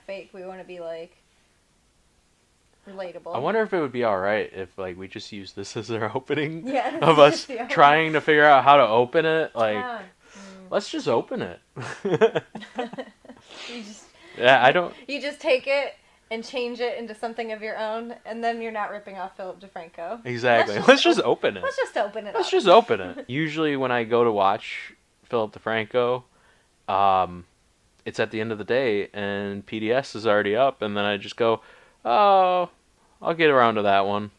fake. We want to be like relatable. I wonder if it would be alright if like we just use this as our opening Yeah, of us trying to figure out how to open it. Like, let's just open it. Yeah, I don't. You just take it and change it into something of your own, and then you're not ripping off Philip DeFranco. Exactly. Let's just open it. Let's just open it. Let's just open it. Usually, when I go to watch Philip DeFranco, it's at the end of the day, and PDS is already up, and then I just go, oh, I'll get around to that one.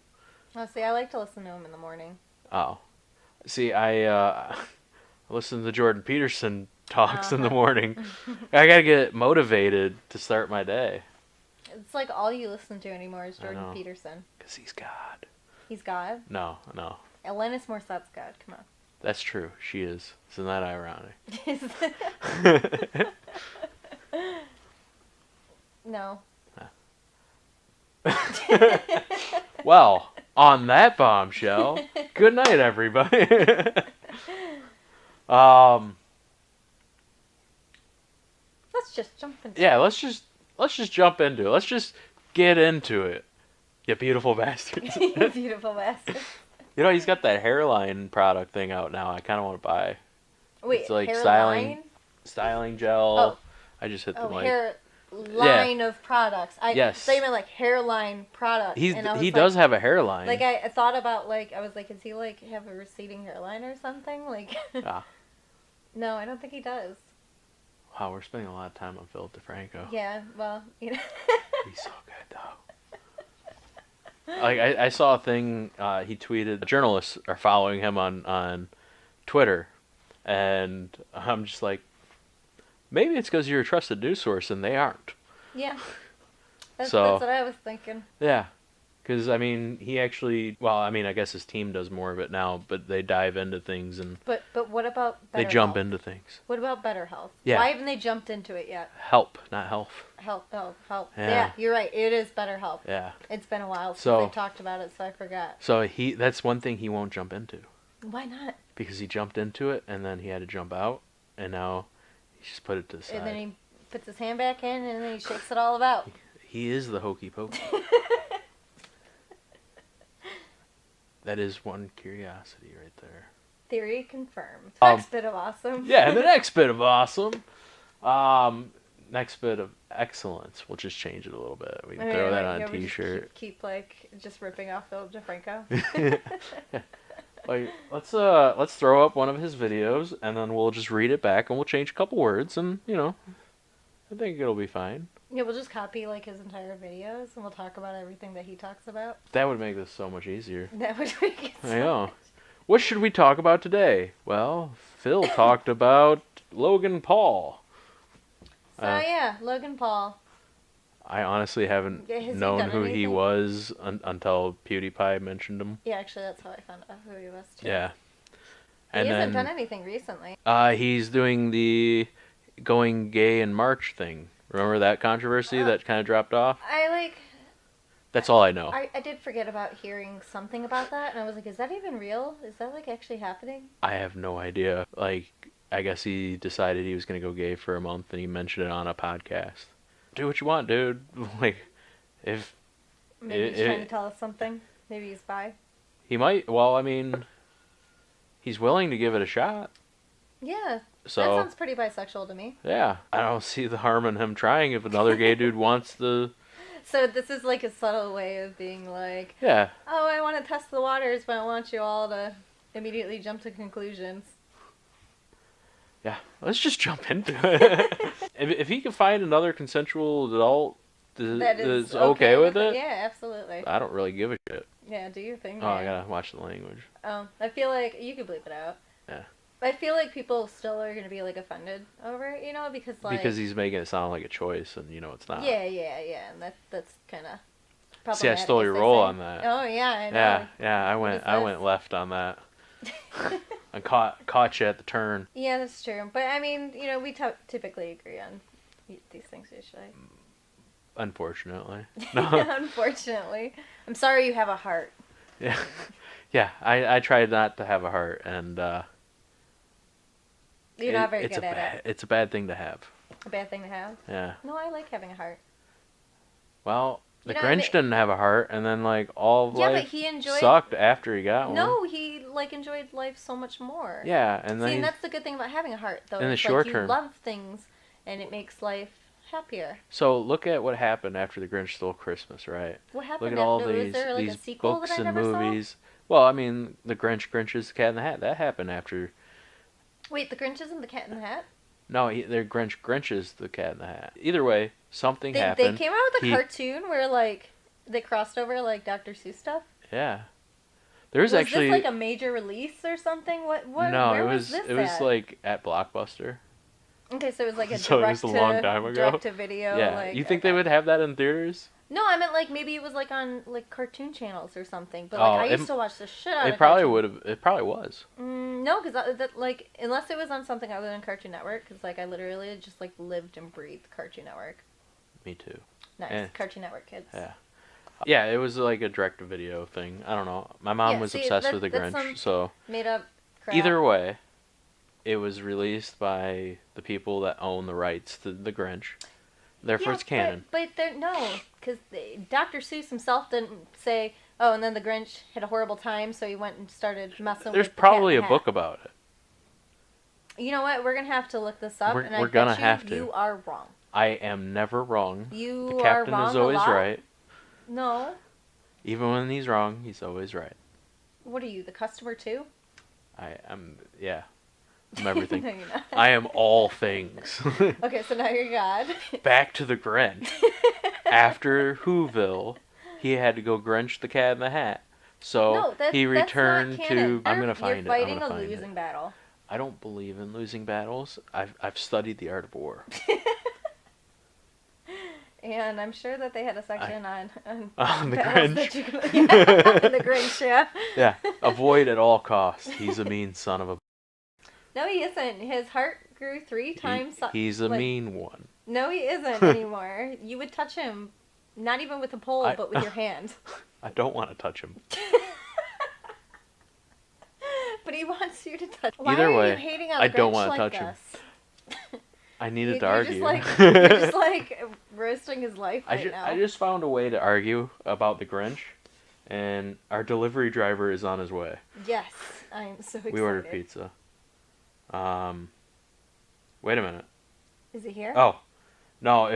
Oh, see, I like to listen to him in the morning. Oh, see, I listen to Jordan Peterson talks in the morning. I gotta get motivated to start my day. It's like all you listen to anymore is Jordan Peterson. Because he's God. He's God? No. Alanis Morissette's God, come on. That's true, she is. Isn't that ironic? No. Well, on that bombshell, good night, everybody. Let's just jump into it. Let's just jump into it. Let's just get into it. You beautiful bastards. You beautiful bastards. You know, he's got that hairline product thing out now. I kind of want to buy. Wait, it's like hairline? styling gel. Oh. I just hit the mic. Line of products. Yes. So you meant like hairline products. He does have a hairline. Like I thought about I was like, does he like have a receding hairline or something? Like. No, I don't think he does. Wow, we're spending a lot of time on Philip DeFranco. Yeah, well, you know. He's so good though. Like I saw a thing he tweeted. Journalists are following him on Twitter, and I'm just like, maybe it's because you're a trusted news source and they aren't. Yeah. That's what I was thinking. Yeah. Because, I mean, he actually... Well, I mean, I guess his team does more of it now, but they dive into things and... But what about better They jump health? into things. What about better health? Yeah. Why haven't they jumped into it yet? Help, not health. Health. Oh, help. Yeah. Yeah, you're right. It is better health. Yeah. It's been a while since So- we talked about it, so I forgot. So that's one thing he won't jump into. Why not? Because he jumped into it, and then he had to jump out, and now he just put it to the side. And then he puts his hand back in, and then he shakes it all about. He is the hokey pokey. That is one curiosity right there. Theory confirmed. Next bit of awesome. Yeah, the next bit of awesome. Next bit of excellence. We'll just change it a little bit. We can throw that on a t-shirt. Keep like just ripping off Philip DeFranco. Yeah. Like let's throw up one of his videos and then we'll just read it back and we'll change a couple words and I think it'll be fine. Yeah, we'll just copy like his entire videos and we'll talk about everything that he talks about. That would make this so much easier. That would make it so I know. much. What should we talk about today? Well, Phil talked about Logan Paul. So yeah, Logan Paul. I honestly haven't known who he was until PewDiePie mentioned him. Yeah, actually that's how I found out who he was too. Yeah. He hasn't done anything recently. He's doing the going gay in March thing. Remember that controversy that kind of dropped off? That's all I know. I did forget about hearing something about that, and I was like, is that even real? Is that like actually happening? I have no idea. Like, I guess he decided he was going to go gay for a month, and he mentioned it on a podcast. Do what you want, dude. Like, if... Maybe he's trying to tell us something. Maybe he's bi. He might. Well, I mean, he's willing to give it a shot. Yeah. So, that sounds pretty bisexual to me. Yeah. I don't see the harm in him trying if another gay dude wants to... So this is like a subtle way of being like... Yeah. Oh, I want to test the waters, but I want you all to immediately jump to conclusions. Yeah. Let's just jump into it. If he can find another consensual adult that is okay with it... Yeah, absolutely. I don't really give a shit. Yeah, do your thing. Oh, I gotta watch the language. I feel like you could bleep it out. Yeah. I feel like people still are gonna be like offended over it, because he's making it sound like a choice, and it's not. Yeah, and that's kind of problematic. See, I stole your role on that. Oh yeah, I know. Yeah, I went left on that. I caught you at the turn. Yeah, that's true. But I mean, we typically agree on these things usually. Unfortunately. No. Unfortunately, I'm sorry you have a heart. Yeah, yeah. I tried not to have a heart, and. You're not very good at it. It's a bad thing to have. A bad thing to have? Yeah. No, I like having a heart. Well, the Grinch didn't have a heart, and then like all of life sucked after he got one. No, he like enjoyed life so much more. Yeah, and then and that's the good thing about having a heart, though. In the it's short like term, you love things, and it makes life happier. So look at what happened after the Grinch Stole Christmas, right? What happened? Look at all was there, like, these a sequel books that I and never movies. Saw? Well, I mean, the Grinch's Cat in the Hat. That happened after. Wait, the Grinch isn't the Cat in the Hat? No, they're Grinch is the Cat in the Hat. Either way, something happened. They came out with a cartoon where like they crossed over like Dr. Seuss stuff. Yeah, was actually this like a major release or something. What? No, where it was like at Blockbuster. Okay, so it was like a so it was a long time ago. Direct to video. Yeah, like, you think they would have that in theaters? No, I meant like maybe it was like on like cartoon channels or something. But like I used to watch the shit out of it. It probably would have. It probably was. No, because that like unless it was on something other than Cartoon Network, because like I literally just like lived and breathed Cartoon Network. Me too. Nice. Cartoon Network kids. Yeah. Yeah, it was like a direct-to-video thing. I don't know. My mom was obsessed with the Grinch, so... Made up crap. Either way, it was released by the people that own the rights to the Grinch. Therefore, it's canon. But no, because Dr. Seuss himself didn't say, oh, and then the Grinch had a horrible time, so he went and started messing There's with the probably Cat in a the Hat. book about it. You know what? We're going to have to look this up, we're gonna have to. You are wrong. I am never wrong. You the captain are wrong is always a lot. right. No. Even when he's wrong, he's always right. What are you, the customer too? I'm everything. No, you're not. I am all things. Okay, so now you're God. Back to the Grinch. After Whoville, he had to go Grinch the Cat in the Hat. So he returned that's not canon. I'm gonna find You're it. fighting a losing battle. I don't believe in losing battles. I've studied the art of war. And I'm sure that they had a section on the Grinch. The Grinch, yeah. Yeah. Avoid at all costs. He's a mean son of a... No, he isn't. His heart grew 3 times. He's a mean one. No, he isn't anymore. You would touch him, not even with a pole, but with your hand. I don't want to touch him. But he wants you to touch him. Either way, are you hating on I don't want to touch him. I needed to argue. You're just like roasting his life now. I just found a way to argue about the Grinch, and our delivery driver is on his way. Yes, I'm so excited. We ordered pizza. Wait a minute. Is he here? Oh, no,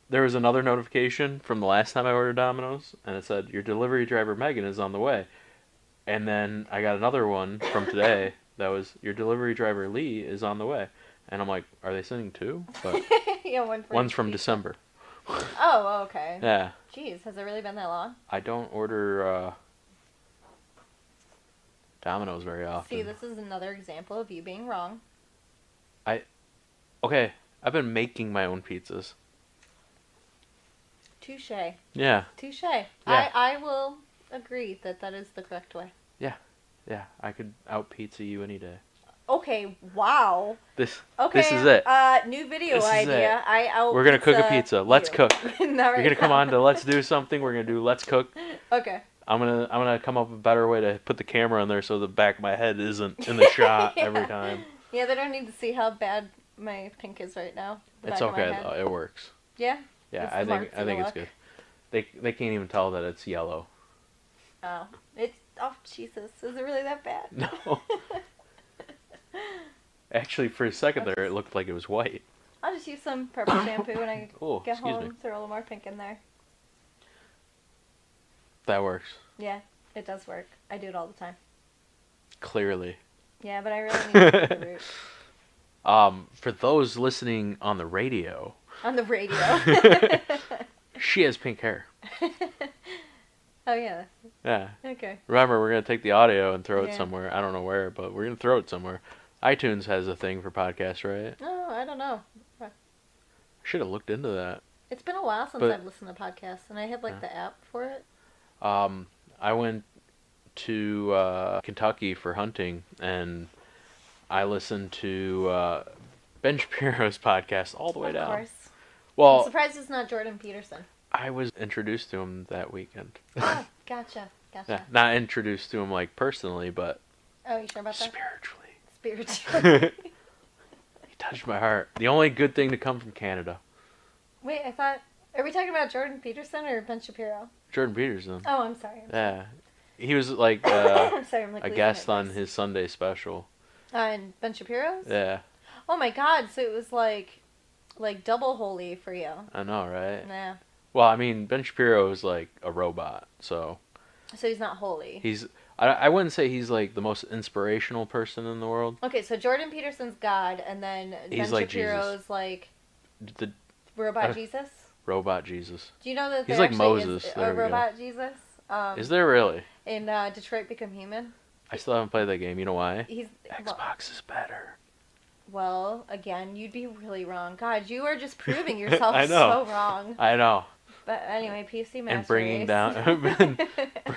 there was another notification from the last time I ordered Domino's, and it said, your delivery driver Megan is on the way. And then I got another one from today that was, your delivery driver Lee is on the way. And I'm like, are they sending 2? But yeah, one's from December. Oh, okay. Yeah. Jeez, has it really been that long? I don't order Domino's very often. See, this is another example of you being wrong. Okay, I've been making my own pizzas. Touche. Yeah. Touche. Yeah. I will agree that is the correct way. Yeah, I could out-pizza you any day. Okay, wow. This is it. New video idea. We're gonna cook a pizza. Let's cook. You're gonna come on to Let's Do Something. We're gonna do Let's Cook. Okay. I'm gonna come up with a better way to put the camera on there so the back of my head isn't in the shot every time. Yeah, they don't need to see how bad my pink is right now. It's okay though. It works. Yeah. Yeah, I think it's good. They can't even tell that it's yellow. Oh, Jesus! Is it really that bad? No. Actually, for a second there, it looked like it was white. I'll just use some purple shampoo when I get home. Throw a little more pink in there. That works. Yeah, it does work. I do it all the time. Clearly. Yeah, but I really need to get the root. For those listening on the radio. On the radio. She has pink hair. Oh, yeah. Yeah. Okay. Remember, we're going to take the audio and throw it somewhere. I don't know where, but we're going to throw it somewhere. iTunes has a thing for podcasts, right? Oh, I don't know. I should have looked into that. It's been a while since I've listened to podcasts, and I have, the app for it. I went to Kentucky for hunting, and I listened to Ben Shapiro's podcast all the way down. Of course. Well, I'm surprised it's not Jordan Peterson. I was introduced to him that weekend. Oh, gotcha. Yeah, not introduced to him personally, but oh, you sure about that? Spiritually. He touched my heart. The only good thing to come from Canada. Wait, I thought Are we talking about Jordan Peterson or Ben Shapiro? Jordan Peterson. Oh, I'm sorry. Yeah. He was like I'm sorry, I'm like a losing guest my on voice. his Sunday special. On Ben Shapiro's? Yeah. Oh my God! So it was like double holy for you. I know, right? Yeah. Well, I mean, Ben Shapiro is like a robot, so So he's not holy. I wouldn't say he's like the most inspirational person in the world. Okay, so Jordan Peterson's God, and then He's Ben like Shapiro's Jesus. like The robot Jesus. robot Jesus. Do you know that He's there like actually Moses. is There a we go. robot Jesus? Is there really? In Detroit Become Human? I still haven't played that game. You know why? He's Xbox is better. well, again, you'd be really wrong. God, you are just proving yourself I know. so wrong. I know. But anyway, PC Master And bringing Race. down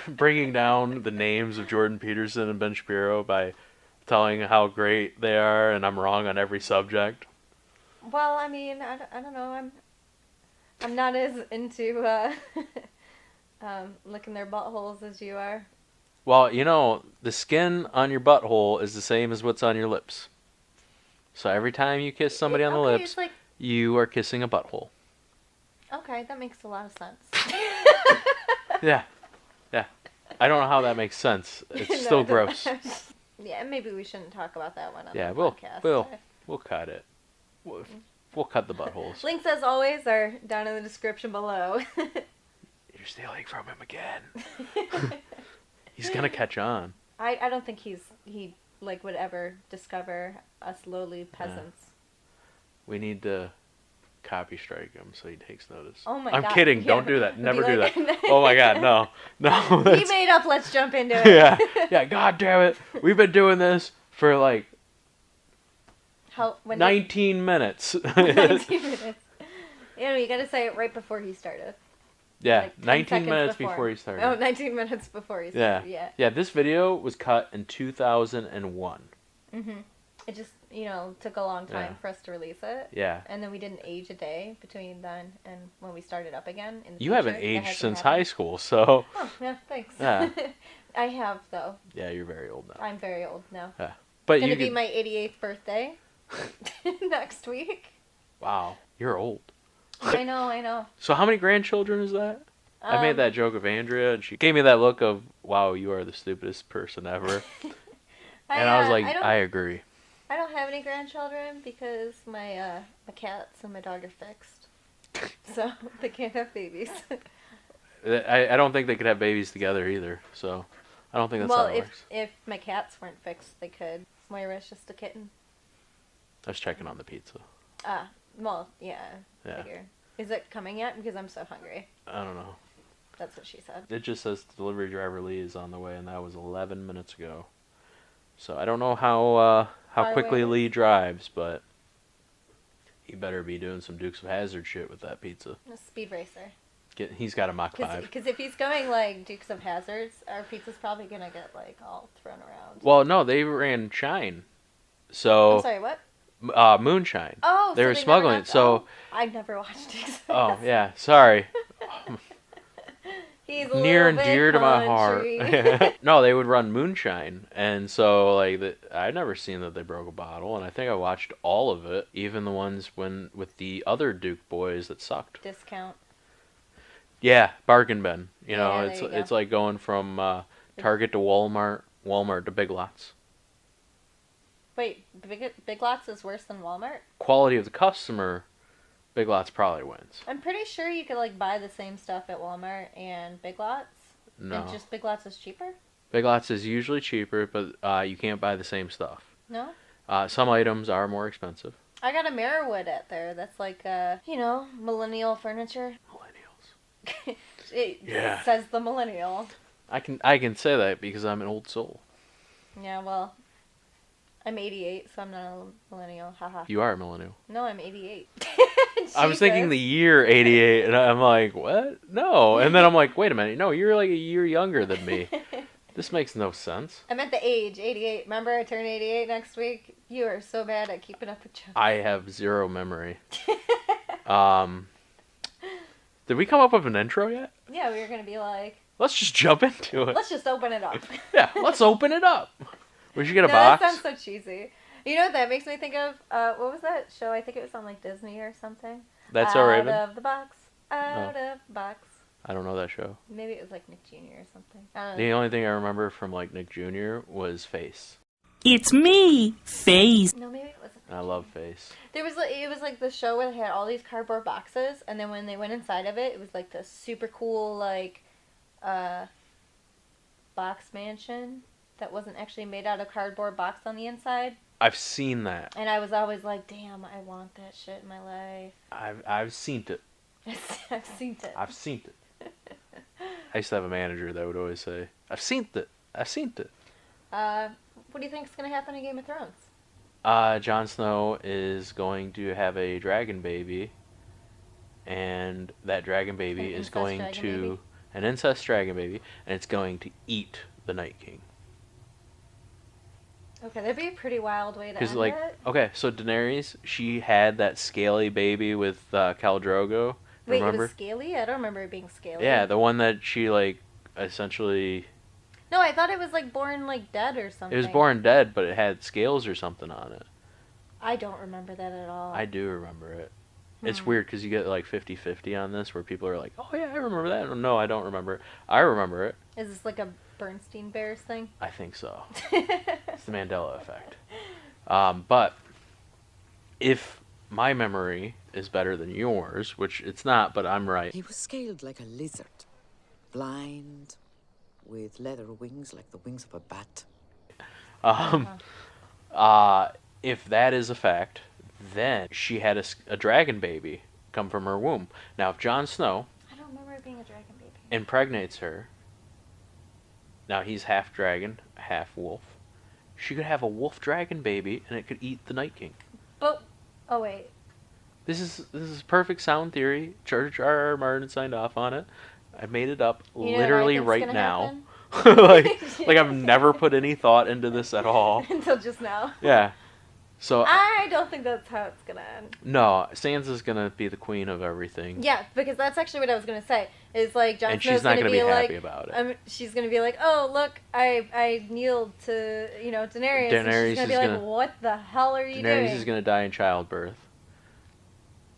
bringing down the names of Jordan Peterson and Ben Shapiro by telling how great they are, and I'm wrong on every subject. Well, I mean, I don't know. I'm not as into licking their buttholes as you are. Well, you know, the skin on your butthole is the same as what's on your lips. So every time you kiss somebody on the Okay, lips, it's like, you are kissing a butthole. okay, that makes a lot of sense. Yeah. Yeah. I don't know how that makes sense. It's No, still it gross. doesn't. Yeah, maybe we shouldn't talk about that one on Yeah, the we'll podcast. we'll cut it. We'll cut the buttholes. Links, as always, are down in the description below. You're stealing from him again. He's gonna catch on. I don't think he would ever discover us lowly peasants. We need to copy strike him so he takes notice. Oh my I'm God. kidding. Yeah. Don't do that. Be Never do like- that. Oh my God, no. No. He That's, made up Let's Jump Into It. yeah. Yeah, God damn it. We've been doing this for like When 19 minutes. 19 minutes. You know, you gotta say it right before he started. Yeah, Like 10 19 seconds minutes before he started. Oh, 19 minutes before he started. Yeah. Yeah, this video was cut in 2001. Mm-hmm. It just, took a long time Yeah. for us to release it. Yeah. And then we didn't age a day between then and when we started up again. In the You future. haven't That aged hasn't since happened. high school, so. Oh, yeah, thanks. Yeah. I have, though. Yeah, you're very old now. I'm very old now. Yeah. But It's you gonna be could- my 88th birthday next week. Wow, you're old. I know. So how many grandchildren is that? I made that joke of Andrea, and she gave me that look of, wow, you are the stupidest person ever. And I was like, I agree. I don't have any grandchildren because my cats and my dog are fixed. So they can't have babies. I don't think they could have babies together either, so I don't think that's Well, how it works. if my cats weren't fixed, they could. Moira's just a kitten. I was checking on the pizza. Well, yeah. Yeah. Figure. Is it coming yet? Because I'm so hungry. I don't know. That's what she said. It just says delivery driver Lee is on the way, and that was 11 minutes ago. So I don't know how Far quickly away. Lee drives, but he better be doing some Dukes of Hazzard shit with that pizza. A speed racer. He's got a Mach 5. Because if he's going like Dukes of Hazzards, our pizza's probably gonna get like all thrown around. Well, no, they ran Shine. So I'm sorry, what? Moonshine. Oh, They so were never smuggling got- it, so- oh, I've never watched Dukes of Oh, Hazzard. yeah, sorry. He's a Near little and bit dear to my heart. country. No, they would run Moonshine, and so I'd never seen that they broke a bottle, and I think I watched all of it, even the ones with the other Duke boys that sucked. Discount. Yeah, bargain bin. You know, Yeah, there you go. it's like going from Target to Walmart to Big Lots. Wait, Big Lots is worse than Walmart? Quality of the customer, Big Lots probably wins. I'm pretty sure you could like buy the same stuff at Walmart and Big Lots. No, And just Big Lots is cheaper? Big Lots is usually cheaper, but you can't buy the same stuff. No? Some items are more expensive. I got a Merriwood at there. That's like, millennial furniture. Millennials. It Yeah. says the millennial. I can say that because I'm an old soul. Yeah, well, I'm 88, so I'm not a millennial. Haha. You are a millennial. No, I'm 88. I was thinking the year 88, and I'm like, what? No. And then I'm like, wait a minute. No, you're like a year younger than me. This makes no sense. I'm at the age, 88. Remember, I turn 88 next week? You are so bad at keeping up with jokes. I have zero memory. Did we come up with an intro yet? Yeah, we were going to be like, Let's just jump into it. let's just open it up. Yeah, let's open it up. We should get a No, box. that sounds so cheesy. You know what that makes me think of? What was that show? I think it was on like Disney or something. That's so Raven. Out of the box. out of box. I don't know that show. Maybe it was like Nick Jr. or something. I don't know. The only thing I remember from like Nick Jr. was Face. It's me, Face. No, maybe it wasn't. I love Face. It was like the show where they had all these cardboard boxes, and then when they went inside of it, it was like this super cool like box mansion that wasn't actually made out of cardboard box on the inside. I've seen that. And I was always like, damn, I want that shit in my life. I've seen it. I've seen it. I've seen it. I used to have a manager that would always say, I've seen it. I've seen it. What do you think's gonna happen in Game of Thrones? Jon Snow is going to have a dragon baby, and that dragon baby is going to an incest dragon baby, and it's going to eat the Night King. Okay, that'd be a pretty wild way to end like, it. Okay, so Daenerys, she had that scaly baby with Khal Drogo. Wait, remember? it was scaly? I don't remember it being scaly. Yeah, the one that she like essentially. No, I thought it was like born like dead or something. It was born dead, but it had scales or something on it. I don't remember that at all. I do remember it. It's weird because you get like 50-50 on this, where people are like, "Oh yeah, I remember that." No, I don't remember it. I remember it. Is this like a Bernstein Bears thing? I think so. It's the Mandela effect. But if my memory is better than yours, which it's not, but I'm right. He was scaled like a lizard, blind, with leather wings like the wings of a bat. If that is a fact, then she had a dragon baby come from her womb. Now, if Jon Snow I don't remember it being a dragon baby. impregnates her, now he's half dragon, half wolf. She could have a wolf dragon baby, and it could eat the Night King. But oh wait, This is perfect sound theory. George R. Martin signed off on it. I made it up literally right now. like I've never put any thought into this at all. Until just now. Yeah. So I don't think that's how it's gonna end. no, Sansa's gonna be the queen of everything. Yeah, because that's actually what I was gonna say. Is like Jon And Snow's she's not gonna gonna be like, happy about it. she's gonna be like, oh look, I kneeled to Daenerys. And Daenerys she's gonna is be gonna- like, what the hell are you Daenerys doing? is gonna die in childbirth.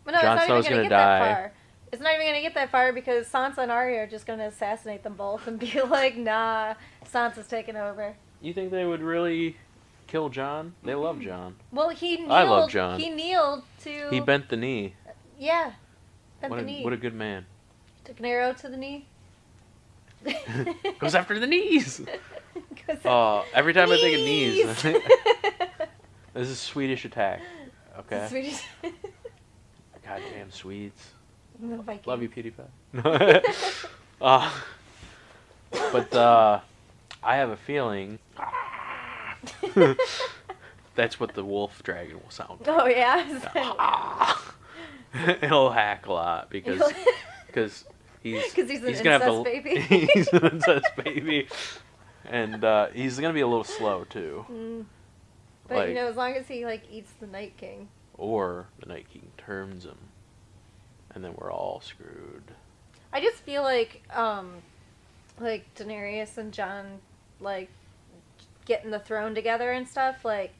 But no, Jon it's not Snow's even gonna gonna get that die. far. It's not even gonna get that far because Sansa and Arya are just gonna assassinate them both and be like, nah, Sansa's taking over. You think they would really kill Jon? They love Jon. Well, he kneeled. I love Jon. He kneeled to. He bent the knee. Yeah, bent What the a, knee. what a good man. Took an arrow to the knee. Goes after the knees. Goes Every time I think of knees, this is Swedish attack. Okay. Swedish. Goddamn Swedes. The Vikings. Love you, PewDiePie. But I have a feeling that's what the wolf dragon will sound like. Oh yeah. He'll hack a lot because he's an gonna have incest to baby. he's an incest baby, and he's gonna be a little slow too. But Like- as long as he eats the Night King. Or the Night King turns him, and then we're all screwed. I just feel like Daenerys and Jon getting the throne together and stuff like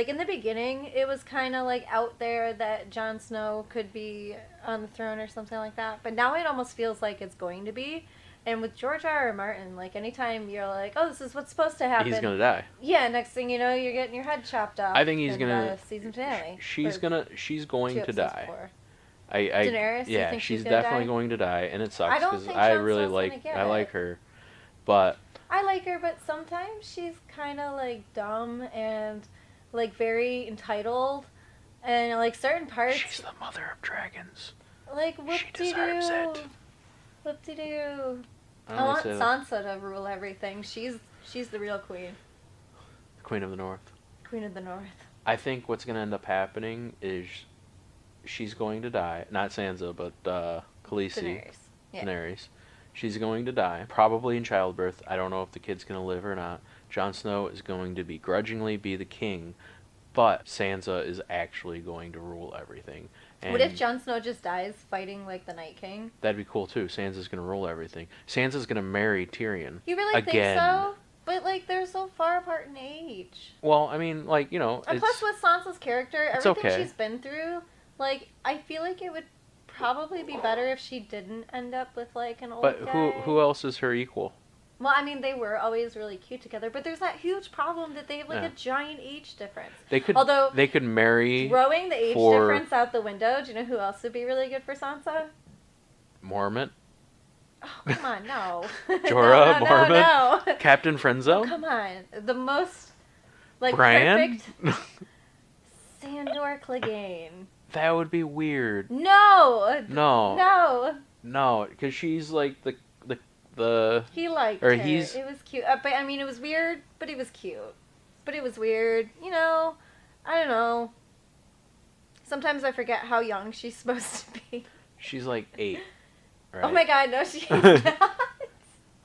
in the beginning it was kind of out there that Jon Snow could be on the throne or something like that, but now it almost feels like it's going to be. And with George R. R. Martin, anytime you're like, oh, this is what's supposed to happen, He's gonna die. yeah, next thing you know, you're getting your head chopped off. I think he's in gonna. the season finale. She's Or going 2 to episodes die. before. Daenerys. Daenerys, you Yeah, think she's she's gonna definitely die? going to die, and it sucks I don't because think I Jon really Snow's gonna get I like it. her, but I like her, but sometimes she's kind of dumb and very entitled, and certain parts she's the mother of dragons. whoop-de-doo, She deserves it. whoop-de-doo. I I want say that. Sansa to rule everything. She's the real queen, Queen of the North. queen of the North. I think what's going to end up happening is she's going to die. Not Sansa, but Khaleesi. Daenerys. Yeah. Daenerys. She's going to die, probably in childbirth. I don't know if the kid's going to live or not. Jon Snow is going to begrudgingly be the king, but Sansa is actually going to rule everything. And What if Jon Snow just dies fighting the Night King? that'd be cool too. Sansa's going to rule everything. Sansa's going to marry Tyrion. You really again. think so? But they're so far apart in age. Well, I mean, And plus, with Sansa's character, it's everything okay. she's been through, I feel like it would probably be better if she didn't end up with like an old But guy. who else is her equal? Well, I mean, they were always really cute together, but there's that huge problem that they have like Yeah. a giant age difference. Although they could marry throwing the age for difference out the window, do you know who else would be really good for Sansa? Mormont, Oh, come on, no. Jorah no, Mormont, no. Captain Oh, Friendzone, come on. The most, like, Bran. perfect Sandor Clegane. That would be weird. No! No, No! no, because she's like the He liked Or her. he's- It was cute. But, I mean, it was weird, but it was cute. But it was weird. You know, I don't know. Sometimes I forget how young she's supposed to be. she's like 8. Right? Oh my god, no, she's not.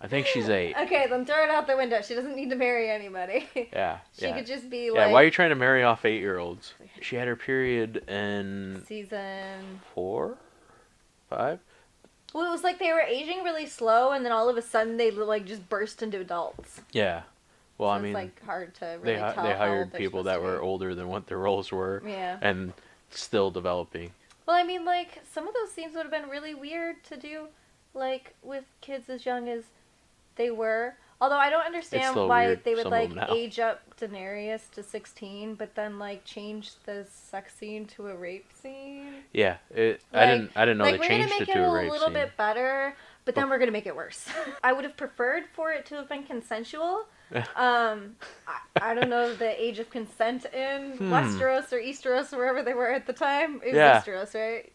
I think she's 8. Okay, then throw it out the window. She doesn't need to marry anybody. Yeah, She yeah. could just be Yeah, like why are you trying to marry off 8-year-olds? She had her period in season 4, 5. Well, it was like they were aging really slow, and then all of a sudden they like just burst into adults. Yeah. Well, So I it's mean, like hard to really they tell. they how hired old they're people supposed that to were be. older than what their roles were, Yeah. and still developing. Well, I mean, like some of those scenes would have been really weird to do, like with kids as young as they were. Although I don't understand still why weird, they would some of like them now. age up Daenerys to 16, but then like change the sex scene to a rape scene. Yeah, I Like- didn't know like they we're changed gonna it make to it a a rape little scene. bit better, but then we're gonna make it worse. I would have preferred for it to have been consensual. I don't know the age of consent in Westeros or Easteros, wherever they were at the time. It was Yeah. Easteros, right?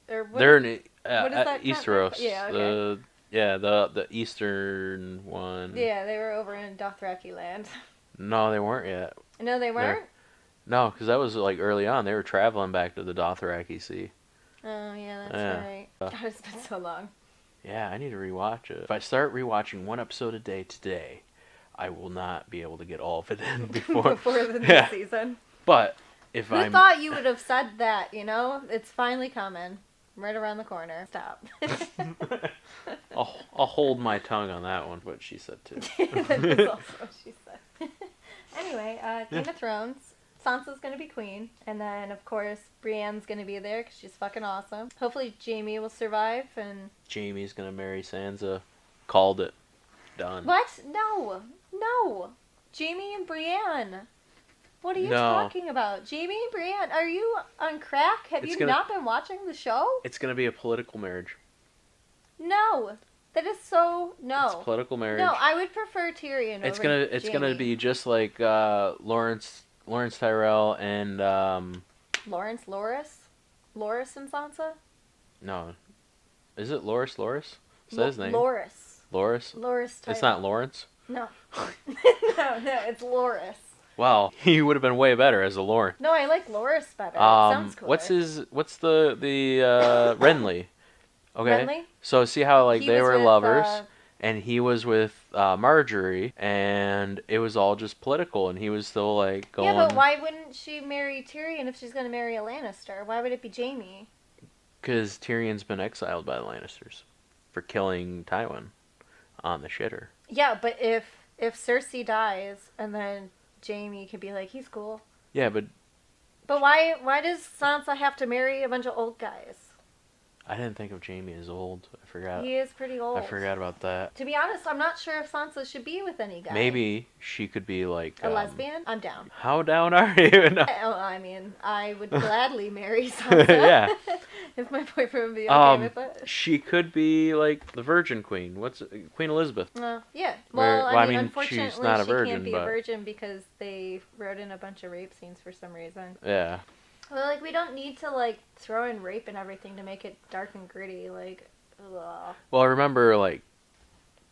Or what They're is- in what is that Easteros. country? Yeah, okay. The eastern one. Yeah, they were over in Dothraki land. No, they weren't yet. No, they weren't. No, because that was like early on. They were traveling back to the Dothraki Sea. Oh yeah, that's Yeah. right. God, it's been so long. Yeah, I need to rewatch it. If I start rewatching one episode a day today, I will not be able to get all of it in before the new Yeah. season. But if Who I'm thought you would have said that? You know, it's finally coming, right around the corner. Stop. I'll hold my tongue on that one, what she said too. That's also what she said. Anyway, Game of Thrones. Sansa's gonna be queen, and then of course Brienne's gonna be there because she's fucking awesome. Hopefully Jaime will survive. And Jaime's gonna marry Sansa. Called it. Done. what? No, no. Jaime and Brienne. What are you No. talking about? Jaime and Brienne? Are you on crack? Have It's you gonna- not been watching the show? It's gonna be a political marriage. No, that is so no. It's a political marriage. No, I would prefer Tyrion. It's over gonna Jaime. be just like Lawrence Tyrell and Loras and Sansa. no, is it Loras? Is that his name? Loras. Loras. Loras. It's not Lawrence. No. no, it's Loras. Wow, he would have been way better as a Lawrence. No, I like Loras better. It sounds cooler. What's the Renly? Okay. Renly? So see how like He they was were with, lovers, and he was with Marjorie, and it was all just political, and he was still like going. Yeah, but why wouldn't she marry Tyrion if she's going to marry a Lannister? Why would it be Jaime? Because Tyrion's been exiled by the Lannisters for killing Tywin on the shitter. Yeah, but if Cersei dies and then Jaime could be like, he's cool. Yeah, but But why does Sansa have to marry a bunch of old guys? I didn't think of Jaime as old. I forgot. He is pretty old. I forgot about that. To be honest, I'm not sure if Sansa should be with any guy. Maybe she could be like A lesbian? I'm down. How down are you? No. I mean, I would gladly marry Sansa. Yeah. If my boyfriend would be okay with it. She could be like the Virgin Queen. Queen Elizabeth? Yeah. Where- Well, well, I mean, she's unfortunately, not a she virgin, can't be but- a virgin because they wrote in a bunch of rape scenes for some reason. Yeah. Well, like, we don't need to, like, throw in rape and everything to make it dark and gritty. Like, ugh. Well, I remember like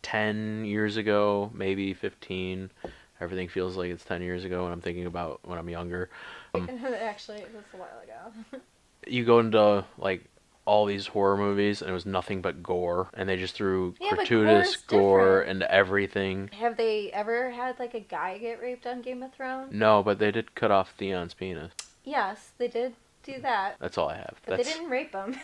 10 years ago, maybe 15. Everything feels like it's 10 years ago when I'm thinking about when I'm younger. Actually, it was a while ago. You go into like all these horror movies and it was nothing but gore, and they just threw Yeah, but gratuitous gore's gore different. into everything. Have they ever had, like, a guy get raped on Game of Thrones? No, but they did cut off Theon's penis. Yes, they did do that. That's all I have. But That's they didn't rape him.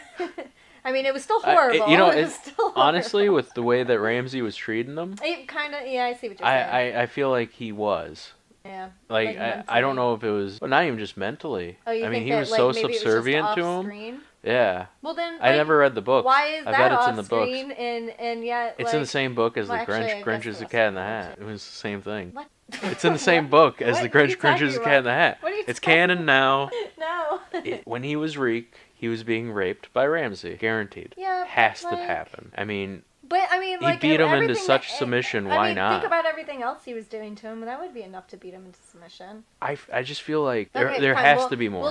I mean, it was still horrible. you know, it was still honestly, horrible. with the way that Ramsay was treating them, It kind of, yeah, I see what you're saying. I feel like he was. Yeah. Like, I don't mentally. know if it was, well, not even just mentally. Oh, you I mean, think he that, was like, so maybe it was just subservient to him. off-screen? Yeah. Well then, I like, never read the book. why is I that bet it's off in the books. screen and yet It's like, in the same book as well, the actually, Grinch. I Grinch guess is the the rest Cat of in the the Hat. book, It was the same thing. What? It's in the same book as What the are you Grinch. Grinch talking is the about? Cat in the Hat. What are you It's talking canon now. No. When he was Reek, he was being raped by Ramsey. Guaranteed. Yeah, but, Has to like- happen. I mean, But I mean, he like, beat him into everything such that- submission. I Why mean, not? think about everything else he was doing to him. That would be enough to beat him into submission. I just feel like Okay, there fine, has we'll- to be more.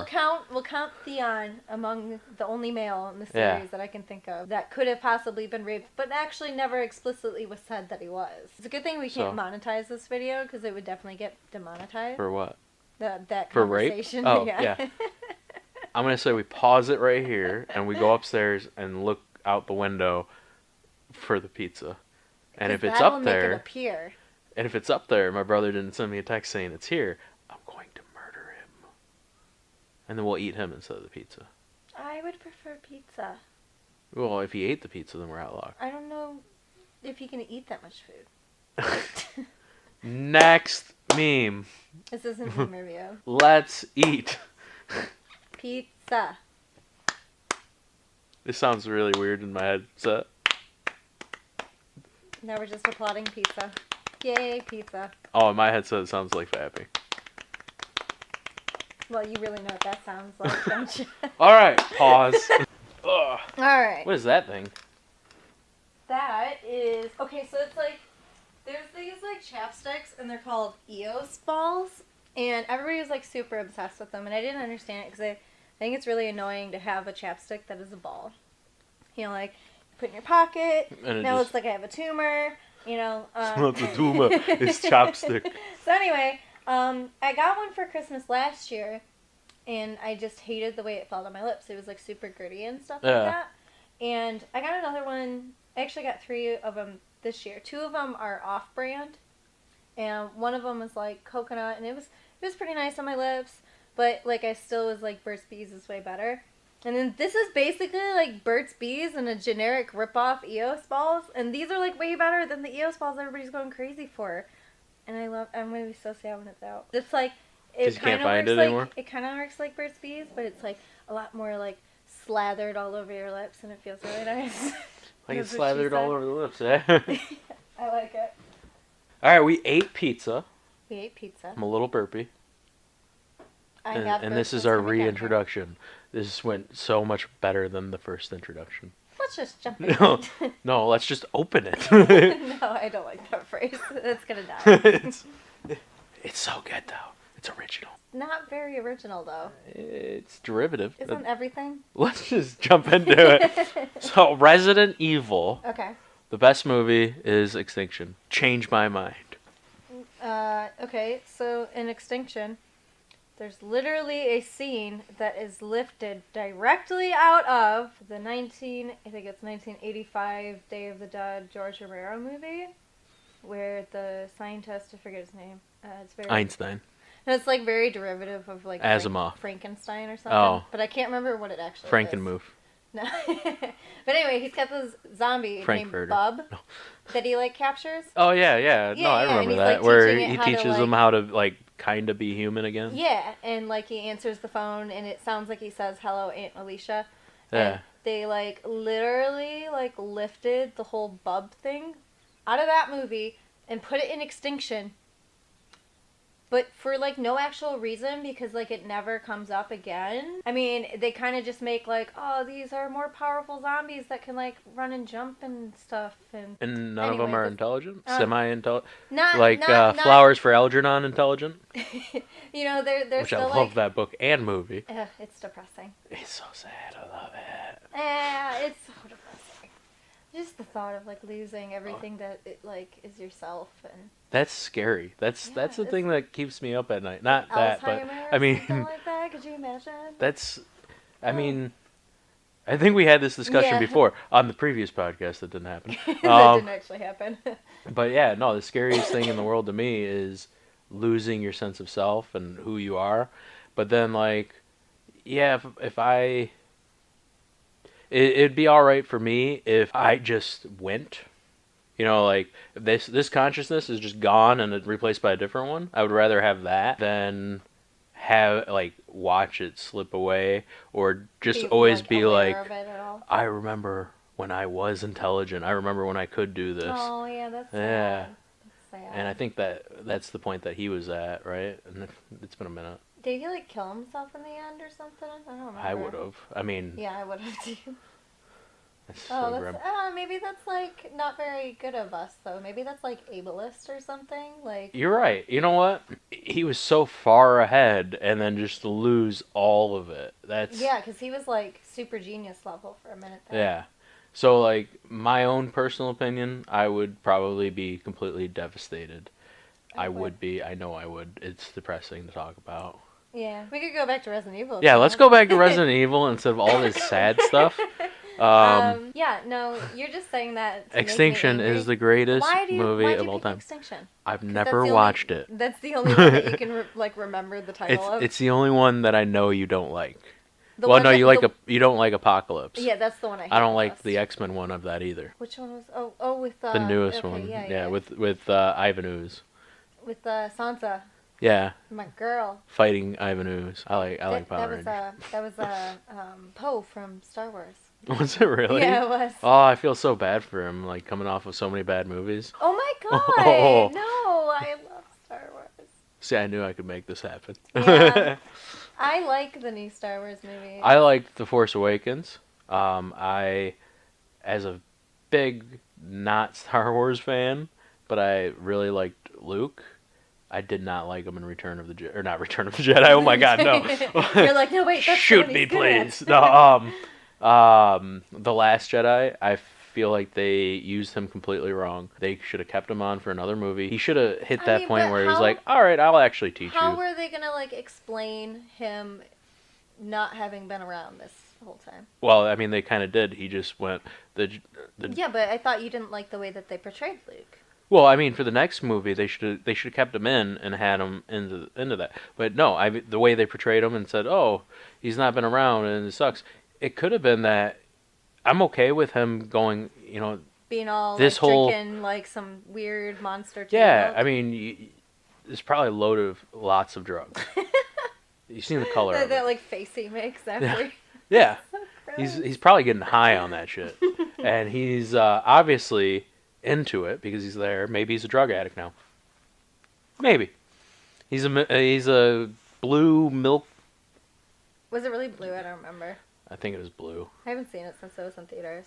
We'll count Theon among the only male in the Yeah. series that I can think of that could have possibly been raped, but actually never explicitly was said that he was. It's a good thing we can't So- monetize this video because it would definitely get demonetized. For what? That for rape? conversation. Oh, yeah. I'm gonna say we pause it right here and we go upstairs and look out the window for the pizza. And if it's that'll up make it there, appear. and if it's up there, my brother didn't send me a text saying it's here. I'm going to murder him, and then we'll eat him instead of the pizza. I would prefer pizza. Well, if he ate the pizza, then we're out of luck. I don't know if he can eat that much food. Next meme. This isn't meme review. Let's eat. Pizza. This sounds really weird in my headset. Now we're just applauding pizza. Yay, pizza. Oh, in my headset it sounds like Fappy. Well, you really know what that sounds like, don't you? All right, pause. Ugh. Alright. What is that thing? That is... Okay, so it's like... There's these, like, chapsticks, and they're called Eos balls. And everybody was, like, super obsessed with them. And I didn't understand it, because I think it's really annoying to have a chapstick that is a ball. You know, like, you put it in your pocket. And it Now just- it's like I have a tumor. You know. It's not a tumor, it's chopstick. So anyway, I got one for Christmas last year, and I just hated the way it felt on my lips. It was like super gritty and stuff Yeah. like that. And I got another one. I actually got 3 of them this year. 2 of them are off-brand, and one of them was like coconut, and it was pretty nice on my lips. But like I still was like Burt's Bees is way better. And then this is basically like Burt's Bees and a generic rip-off Eos balls. And these are like way better than the Eos balls everybody's going crazy for. And I'm going to be so sad when it's out. It's like, 'Cause you can't find it anymore? It kind of works like Burt's Bees, but it's like a lot more like slathered all over your lips and it feels really nice. Like it's That's what she slathered all said. over the lips, eh? I like it. Alright, we ate pizza. We ate pizza. I'm a little burpy. I And, have and this is burped our since we got here. reintroduction. This went so much better than the first introduction. Let's just jump in. No, no, let's just open it. No, I don't like that phrase. It's gonna die. it's so good though. It's original. Not very original though. It's derivative. Isn't everything? Let's just jump into it. So, Resident Evil, Okay. the best movie is Extinction. Change my mind. Okay, so in Extinction, there's literally a scene that is lifted directly out of the 1985 Day of the Dead George Romero movie, where the scientist, I forget his name, it's very... Einstein. No, it's like very derivative of like Asimov. Frankenstein or something. Oh. But I can't remember what it actually is. Frankenmove. No. But anyway, he's got this zombie named Frankfurter. Bub No. that he like captures. Oh yeah. No, Yeah, I yeah, and remember he's, that. like, Where teaching it he how to, teaches like- them how to like kind of be human again. Yeah, and like he answers the phone and it sounds like he says hello Aunt Alicia. Yeah. And they like literally like lifted the whole Bub thing out of that movie and put it in Extinction. But for like no actual reason because like it never comes up again. I mean, they kind of just make like, oh, these are more powerful zombies that can like run and jump and stuff and And none of them Anyway, are this- intelligent, semi-intelligent, not like not, Flowers for Algernon intelligent, You know, they're which still I love like that book and movie. it's depressing. It's so sad. I love it. It's so depressing. Just the thought of like losing everything that it like is yourself and That's scary. That's the it's- thing that keeps me up at night. Not that, but Alzheimer's I mean, or something like that. Could you imagine? that's. I mean, I think we had this discussion Yeah. before on the previous podcast. That didn't happen. That didn't actually happen. But yeah, no, the scariest thing in the world to me is losing your sense of self and who you are. But then, like, yeah, if I... It'd be alright for me if I just went. You know, like, if this consciousness is just gone and it's replaced by a different one. I would rather have that than have like watch it slip away or just Be, always like, be aware like, of it at all? I remember when I was intelligent. I remember when I could do this. Oh yeah, that's Yeah. sad. That's sad. And I think that's the point that he was at, right? And it's been a minute. Did he like kill himself in the end or something? I don't remember. I would have. I mean, Yeah, I would have too. that's Oh, so that's grim. maybe that's like not very good of us though. Maybe that's like ableist or something. Like You're right. You know what? He was so far ahead, and then just to lose all of it. That's yeah, because he was like super genius level for a minute there. yeah. So like my own personal opinion, I would probably be completely devastated. I would be. I know I would. It's depressing to talk about. Yeah, we could go back to Resident Evil. if Yeah, you let's want. go back to Resident Evil instead of all this sad stuff. Yeah, no, you're just saying that. To make me Extinction angry. is the greatest why movie do of you all pick time. Extinction? I've 'Cause never that's the only- watched it. That's the only one that you can remember the title of. It's the only one that I know you don't like. The Well, one no, that- you like you don't like Apocalypse. Yeah, that's the one I hate I don't the like most. the X-Men one of that either. Which one was? Oh, with The newest okay, one. Yeah, with Ivan Ooze. with Sansa, Yeah, my girl. fighting Ivan Ooze. I like Power that was Rangers. that was Poe from Star Wars. Was it really? Yeah, it was. Oh, I feel so bad for him, like coming off of so many bad movies. Oh my god! Oh. No, I love Star Wars. See, I knew I could make this happen. Yeah. I like the new Star Wars movie. I liked The Force Awakens. As a big not Star Wars fan, but I really liked Luke. I did not like him in Return of the Jedi, or not Return of the Jedi. Oh my God, no! You're like, no, wait, that's the Shoot one me, he's good at. please. No, The Last Jedi. I feel like they used him completely wrong. They should have kept him on for another movie. He should have hit I that mean, point but where he was how- like, "All right, I'll actually teach How you." were they gonna like explain him not having been around this whole time? Well, I mean, they kind of did. He just went the. Yeah, but I thought you didn't like the way that they portrayed Luke. Well, I mean, for the next movie, they should have kept him in and had him into that. But no, the way they portrayed him and said, "Oh, he's not been around and it sucks." It could have been that. I'm okay with him going. Being all This like whole- drinking like some weird monster. Yeah, milk. I mean, there's probably lots of drugs. You've seen the color of that it. like face he makes after. Yeah, Gross. he's probably getting high on that shit, and he's obviously into it because he's there. Maybe he's a drug addict now. Maybe he's a blue milk. Was it really blue? I don't remember. I think it was blue. I haven't seen it since it was in theaters.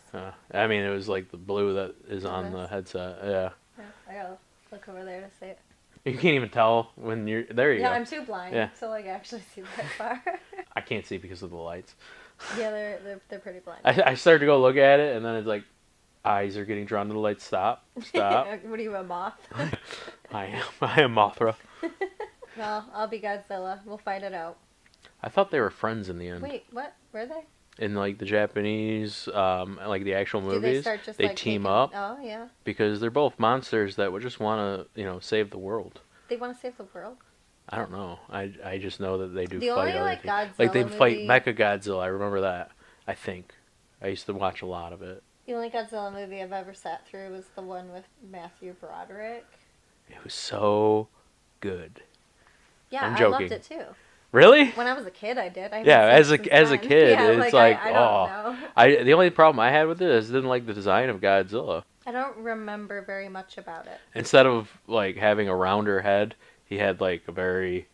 I mean, it was like the blue that is on Nice. the headset. Yeah, Yeah, I gotta look over there to see it. you can't even tell when you're there. You Yeah, go. I'm too blind Yeah. to like actually see that far. I can't see because of the lights. Yeah, they're pretty blind. I started to go look at it, and then it's like eyes are getting drawn to the light. Stop. What are you, a moth? I am Mothra. Well, I'll be Godzilla. We'll fight it out. I thought they were friends in the end. Wait, what? Were they? In like the Japanese, like the actual Do they movies, start just they like team taking- up Oh yeah, because they're both monsters that would just want to, save the world. they want to save the world. I don't know. I just know that they do The fight only, other like, people. Godzilla Like they fight movie- Mecha Godzilla. I remember that. I think I used to watch a lot of it. The only Godzilla movie I've ever sat through was the one with Matthew Broderick. It was so good. Yeah, I'm I joking. loved it too. Really? When I was a kid, I did. I haven't Yeah, seen it as a since then. kid, Yeah, it's like, I don't know. The only problem I had with it is I didn't like the design of Godzilla. I don't remember very much about it. Instead of like having a rounder head, he had like a very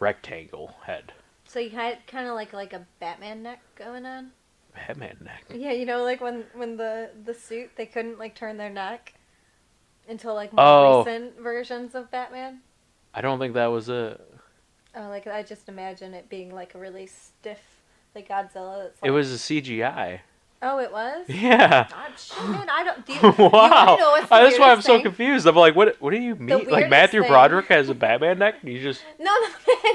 rectangle head. So you had kind of like a Batman neck going on. Batman neck. Yeah, like when the suit they couldn't like turn their neck until like Oh. more recent versions of Batman. I don't think that was it. Oh, like I just imagine it being like a really stiff, like Godzilla. That's like, It was a CGI. Oh, it was. Yeah. God, shit, man, I don't. Do you, Wow. You wanna know what's the That's why I'm weirdest so thing? confused. I'm like, what do you mean? Like weirdest Matthew thing- Broderick has a Batman neck? You just No,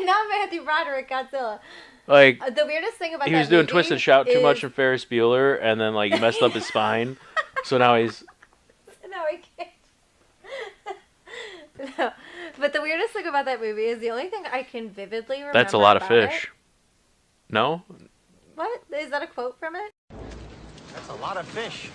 not Matthew Broderick, Godzilla. like The weirdest thing about he that was doing movie Twisted Shout too much is- in Ferris Bueller, and then like he messed up his spine, so now he's No, I can't. No. But the weirdest thing about that movie is the only thing I can vividly remember. that's a lot of about fish. No, It, what? Is that a quote from it? That's a lot of fish.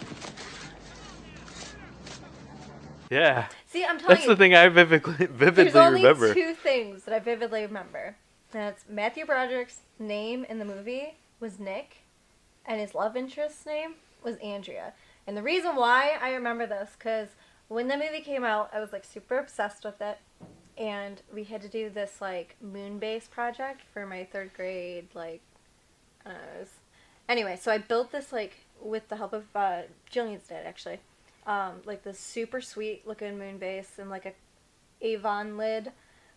yeah, See, I'm telling that's you. the thing I vividly There's only remember. 2 things that I vividly remember. That's Matthew Broderick's name in the movie was Nick, and his love interest's name was Andrea. And the reason why I remember this, because when the movie came out, I was like super obsessed with it, and we had to do this like moon base project for my 3rd grade like. Anyway, so I built this like with the help of Jillian's dad actually, like this super sweet looking moon base and like a Avon lid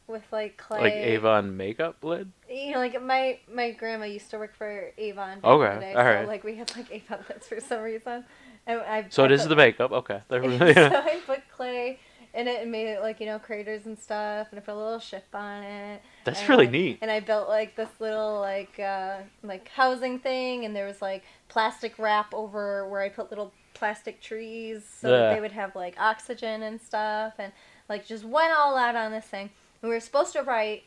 with like clay. Like Avon makeup lid? You know, like my grandma used to work for Avon back Okay, in the day, all so right. like we had like Avon lids for some reason. And So I it is put, the makeup. Okay. so I put clay in it and made it like, you know, craters and stuff, and I put a little ship on it. That's and, really like, neat. And I built like this little like housing thing, and there was like plastic wrap over where I put little plastic trees so that they would have like oxygen and stuff, and like just went all out on this thing. And we were supposed to write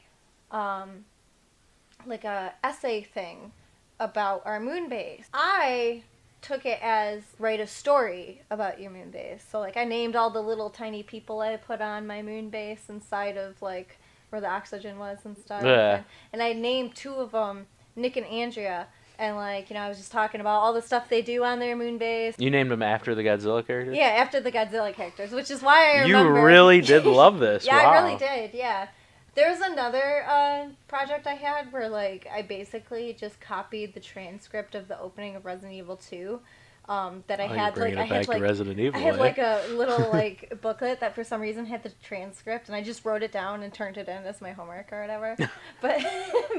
like a essay thing about our moon base. I took it as write a story about your moon base. So like I named all the little tiny people I put on my moon base inside of like where the oxygen was and stuff. Yeah. And I named 2 of them, Nick and Andrea. And like, you know, I was just talking about all the stuff they do on their moon base. You named them after the Godzilla characters? Yeah, after the Godzilla characters, which is why I You remember. really did love this. Yeah, wow. I really did, yeah. There was another project I had where, like, I basically just copied the transcript of the opening of Resident Evil 2. That I had, like, Resident Evil, I had eh? like a little like booklet that for some reason had the transcript, and I just wrote it down and turned it in as my homework or whatever. But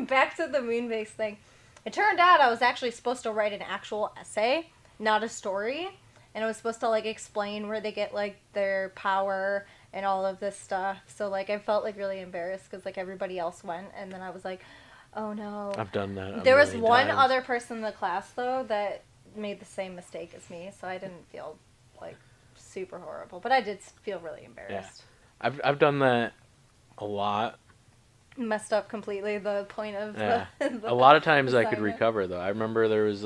back to the moon base thing. It turned out I was actually supposed to write an actual essay, not a story, and I was supposed to like explain where they get like their power and all of this stuff. So like I felt like really embarrassed because like everybody else went, and then I was like, oh no. I've done that. There was one other person in the class though that made the same mistake as me, so I didn't feel like super horrible, but I did feel really embarrassed. Yeah. I've done that a lot. Messed up completely the point of Yeah. the A lot of times I could assignment. recover though. I remember there was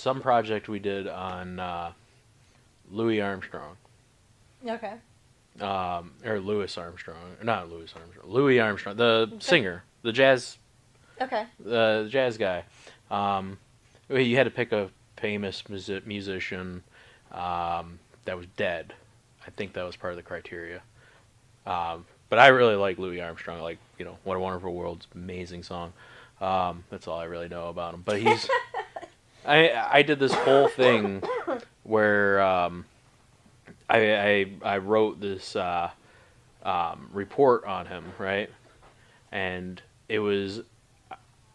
some project we did on Louis Armstrong. Okay. Or Louis Armstrong. Not Louis Armstrong. Louis Armstrong, the singer, the jazz Okay. guy. You had to pick a famous musician that was dead. I think that was part of the criteria. But I really like Louis Armstrong. Like, you know, What a Wonderful World's amazing song. That's all I really know about him. But he's... I did this whole thing where I wrote this report on him, right? And it was...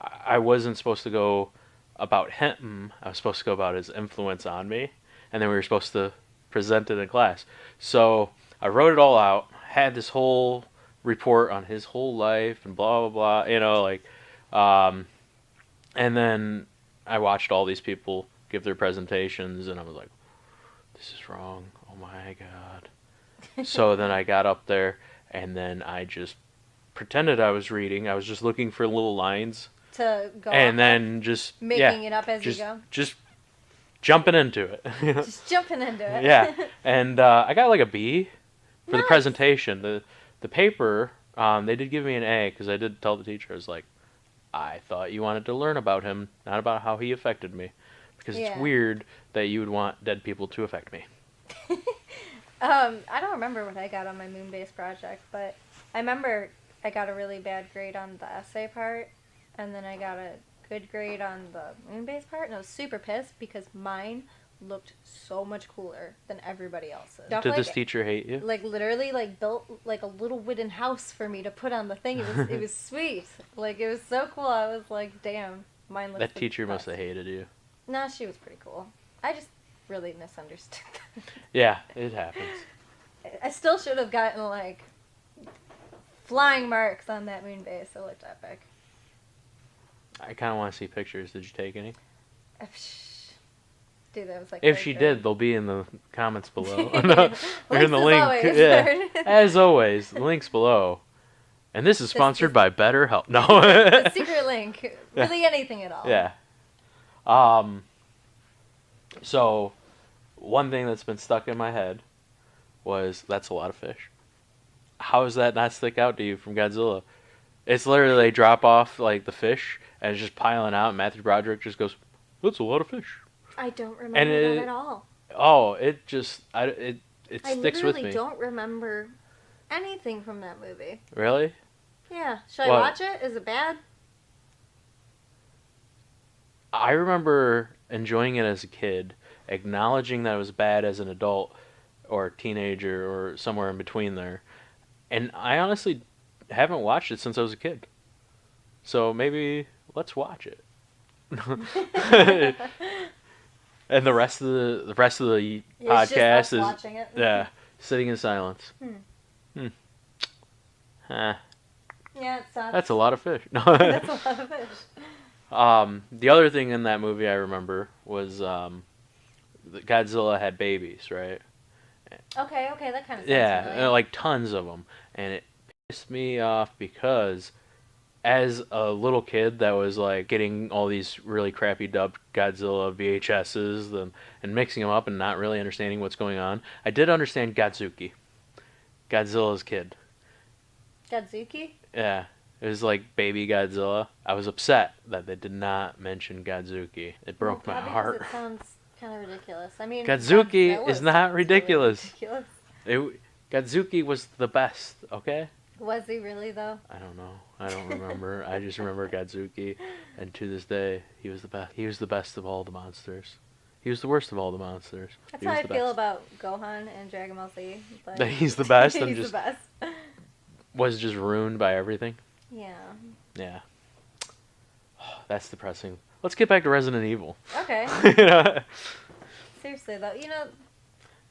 I wasn't supposed to go about him. I was supposed to go about his influence on me. And then we were supposed to present it in class. So I wrote it all out, had this whole report on his whole life and blah, blah, blah, you know, like, and then I watched all these people give their presentations, and I was like, this is wrong. Oh my God. So then I got up there, and then I just pretended I was reading. I was just looking for little lines. To go and off then just making it up as just, you go. Just jumping into it. Just jumping into it. Yeah, and I got like a B for the Nice. presentation. The paper, they did give me an A because I did tell the teacher, I was like, I thought you wanted to learn about him, not about how he affected me, because it's Yeah. weird that you would want dead people to affect me. I don't remember what I got on my moon base project, but I remember I got a really bad grade on the essay part, and then I got a good grade on the moon base part, and I was super pissed because mine looked so much cooler than everybody else's. Did this teacher hate you? Like literally like built like a little wooden house for me to put on the thing. It was sweet. Like it was so cool. I was like, damn, mine looks That the teacher must best. have hated you. Nah, she was pretty cool. I just really misunderstood that. Yeah, it happens. I still should have gotten like flying marks on that moon base. It looked epic. I kind of want to see pictures. Did you take any? Dude, that was like. If third she grade. did, they'll be in the comments below. No, or in the Links as link. always. Yeah. As always, the links below. And this is sponsored by BetterHelp. No. The secret link. Really anything at all. Yeah. So, one thing that's been stuck in my head was that's a lot of fish. How does that not stick out to you from Godzilla? It's literally they drop off like the fish and it's just piling out. And Matthew Broderick just goes, "That's a lot of fish." I don't remember And that at all. Oh, it just it I sticks with literally me. don't remember anything from that movie. Really? Yeah. Should I What? watch it? Is it bad? I remember enjoying it as a kid, acknowledging that it was bad as an adult or a teenager or somewhere in between there. And I honestly haven't watched it since I was a kid. So maybe let's watch it. And the rest of the It's just podcast us is watching it. yeah, sitting in silence. Huh. Yeah, it sucks. That's a lot of fish. No. That's a lot of fish. The other thing in that movie I remember was that Godzilla had babies, right? Okay, that kind of sounds Yeah, familiar. like tons of them, and it pissed me off because as a little kid that was like getting all these really crappy dubbed Godzilla VHSs and mixing them up and not really understanding what's going on, I did understand Godzuki, Godzilla's kid. Godzuki? Yeah, it was like baby Godzilla. I was upset that they did not mention Godzuki. It broke my Probably 'cause heart. It sounds kind of ridiculous. I mean, Godzuki Godzilla is not sounds really ridiculous. ridiculous. Godzuki was the best, okay? Was he really though? I don't know. I don't remember. I just remember Godzuki, and to this day, he was the best. He was the best of all the monsters. He was the worst of all the monsters. That's He how was I the feel best. about Gohan and Dragon Ball Z. But That he's the best and he's just the best. was just ruined by everything. Yeah. Yeah. That's depressing. Let's get back to Resident Evil. Okay. You know? Seriously though,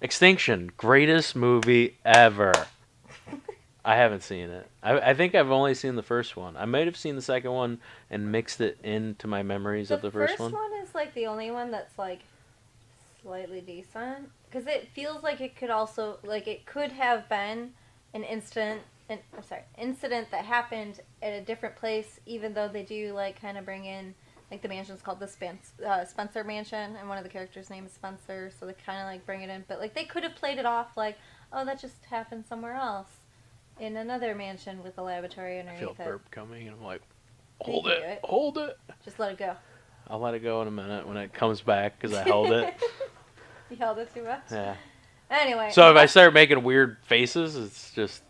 Extinction, greatest movie ever. I haven't seen it. I think I've only seen the first one. I might have seen the second one and mixed it into my memories of the first one. The first one is like the only one that's like slightly decent because it feels like it could also it could have been an incident that happened at a different place, even though they do like kind of bring in like the mansion's called the Spencer Mansion, and one of the characters' name is Spencer, so they kind of like bring it in, but like they could have played it off like, oh, that just happened somewhere else in another mansion with a laboratory I underneath feel it. burp coming and I'm like, You hold can do it, it. hold it. Just let it go. I'll let it go in a minute when it comes back because I held it. You held it too much? Yeah. Anyway. So if I start making weird faces, it's just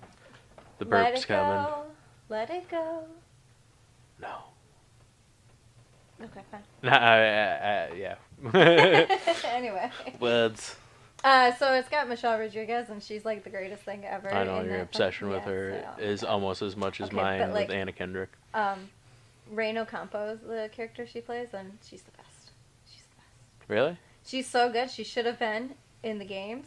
the Let burp's it coming. go. Let it go. No. Okay, fine. Yeah. Anyway. Words. So it's got Michelle Rodriguez, and she's like the greatest thing ever. I know in your that obsession film. with her so, is almost as much as Okay, mine but, like, with Anna Kendrick. Reino Campos, the character she plays, and she's the best. She's the best. Really? She's so good. She should have been in the games.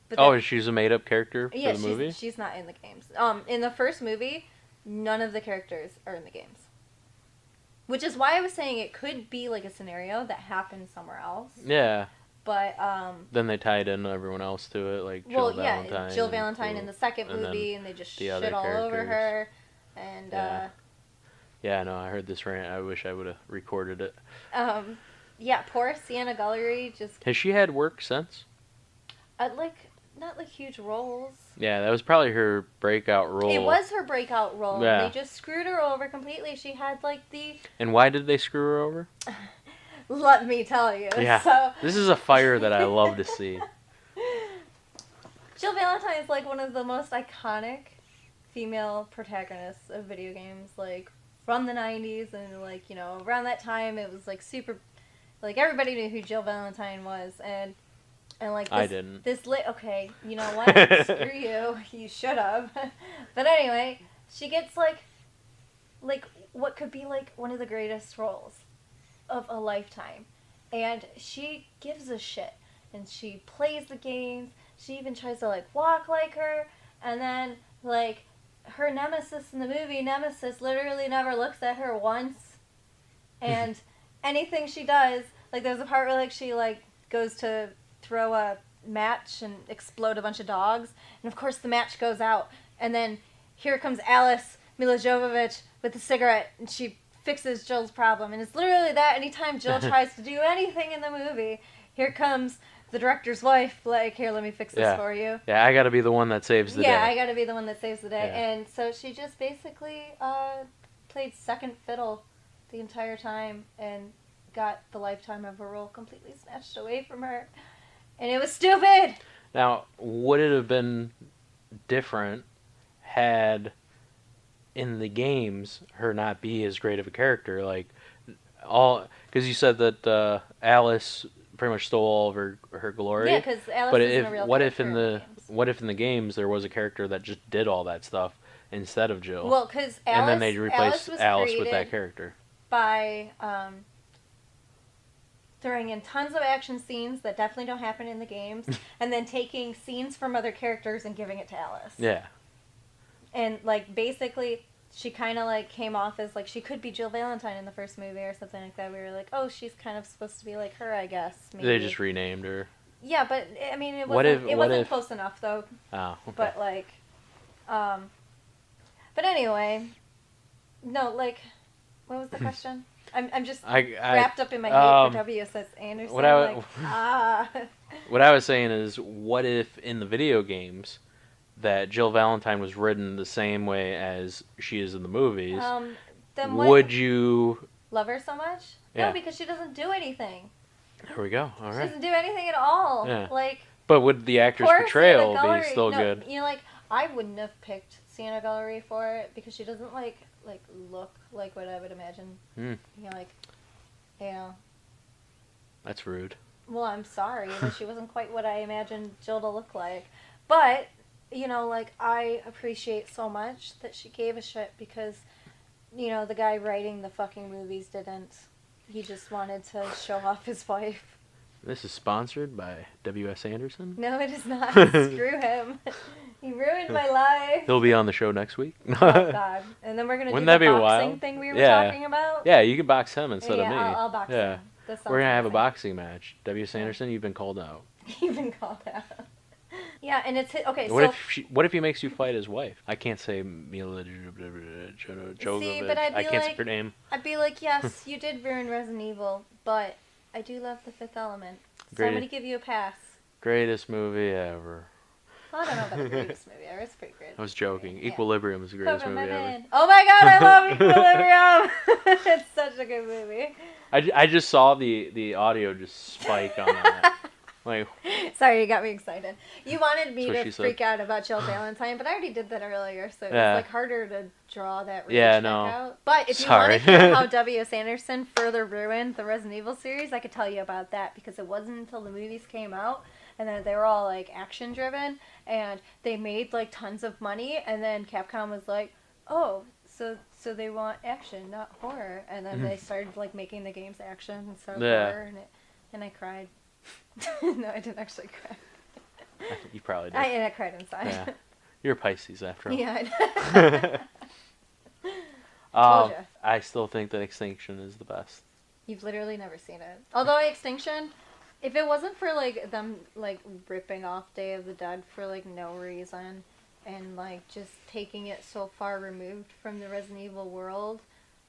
But Oh, then- she's a made-up character for yeah, the movie? she's not in the games. In the first movie, none of the characters are in the games. Which is why I was saying it could be like a scenario that happened somewhere else. Yeah. But Then they tied in everyone else to it, like Jill Valentine. Jill Valentine in the second and then movie, and they just the shit other all over characters. her. And Yeah, no, I heard this rant. I wish I would have recorded it. yeah, poor Sienna Gallery just Has she had work since? not like huge roles. Yeah, that was probably her breakout role. It was her breakout role. Yeah. They just screwed her over completely. She had like the And why did they screw her over? let me tell you. Yeah. So This is a fire that I love to see. Jill Valentine is like one of the most iconic female protagonists of video games, like from the 90s, and like, around that time it was like super, like everybody knew who Jill Valentine was, and like this, I didn't. Okay, you know what? Screw you. You should have. But anyway, she gets like what could be like one of the greatest roles of a lifetime, and she gives a shit, and she plays the games. She even tries to like walk like her, and then like her nemesis in the movie, Nemesis, literally never looks at her once, and anything she does, like there's a part where like she like goes to throw a match and explode a bunch of dogs, and of course the match goes out, and then here comes Alice Mila Jovovich with a cigarette, and she fixes Jill's problem, and it's literally that. Anytime Jill tries to do anything in the movie, here comes the director's wife, like, here, let me fix this Yeah. for you. Yeah, I got to be the one that saves the day. Yeah, I gotta be the one that saves the day. Yeah. And so she just basically played second fiddle the entire time and got the lifetime of her role completely snatched away from her. And it was stupid! Now, would it have been different had in the games her not be as great of a character? Like, because you said that Alice pretty much stole all of her glory. Yeah, because Alice But isn't a real what if character in in the games. what if in the games there was a character that just did all that stuff instead of Jill? Well, because Alice, and then they replaced was Alice with that created character. by throwing in tons of action scenes that definitely don't happen in the games, and then taking scenes from other characters and giving it to Alice. Yeah. And, like, basically, she kind of, like, came off as, like, she could be Jill Valentine in the first movie or something like that. We were like, oh, she's kind of supposed to be like her, I guess. Maybe. They just renamed her. Yeah, but, I mean, it What wasn't, if- it what wasn't if- close enough, though. Oh, okay. But, like, but anyway, no, like, what was the question? I'm just I wrapped up in my hate for W.S. Anderson. what I- like, ah. What I was saying is, what if in the video games that Jill Valentine was written the same way as she is in the movies? Then what? Would you? Love her so much? Yeah. No, because she doesn't do anything. There we go. All She right. doesn't do anything at all. Yeah. Like, But would the actor's poor portrayal Sienna be Gullery- still no, good? You know, like, I wouldn't have picked Sienna Gullery for it because she doesn't, like look like what I would imagine. Hmm. You know, like, you know. That's rude. Well, I'm sorry, but she wasn't quite what I imagined Jill to look like. But, you know, like, I appreciate so much that she gave a shit because, you know, the guy writing the fucking movies didn't. He just wanted to show off his wife. This is sponsored by W.S. Anderson. No, it is not. Screw him. He ruined my life. He'll be on the show next week. Oh, God. And then we're going to do Wouldn't the that be boxing wild? thing we were Yeah. talking about. Yeah, you can box him instead yeah, of me. I'll box yeah. him. That sounds We're gonna have a amazing. boxing match. W.S. Anderson, you've been called out. You've been called out. Yeah, and it's okay. What if he makes you fight his wife? I can't say Mila Jovovich. but I'd be I can't say like- her name. I'd be like, yes, you did ruin Resident Evil, but I do love The Fifth Element. So I'm Great. going to give you a pass. Greatest movie ever. Well, I don't know about the greatest movie ever. It's pretty great. I was joking. Yeah. Equilibrium is the greatest Cobra movie ever. Man. Oh my god, I love Equilibrium! It's such a good movie. I just saw the audio just spike on that. Like, Sorry, you got me excited. You wanted me That's what to she said. freak out about Jill Valentine, but I already did that earlier, so it Yeah. was like harder to draw that rage Yeah, back no. out. But if Sorry. you want to hear how W.S. Anderson further ruined the Resident Evil series, I could tell you about that because it wasn't until the movies came out and then they were all like action driven and they made like tons of money and then Capcom was like, oh, so they want action, not horror, and then they started like making the games action instead of Yeah. horror, and I cried. No, I didn't actually cry. you probably did. I cried inside. Yeah. You're a Pisces after all. Yeah. Told ya. I still think that Extinction is the best. You've literally never seen it. Although Extinction, if it wasn't for like them like ripping off Day of the Dead for like no reason and like just taking it so far removed from the Resident Evil world,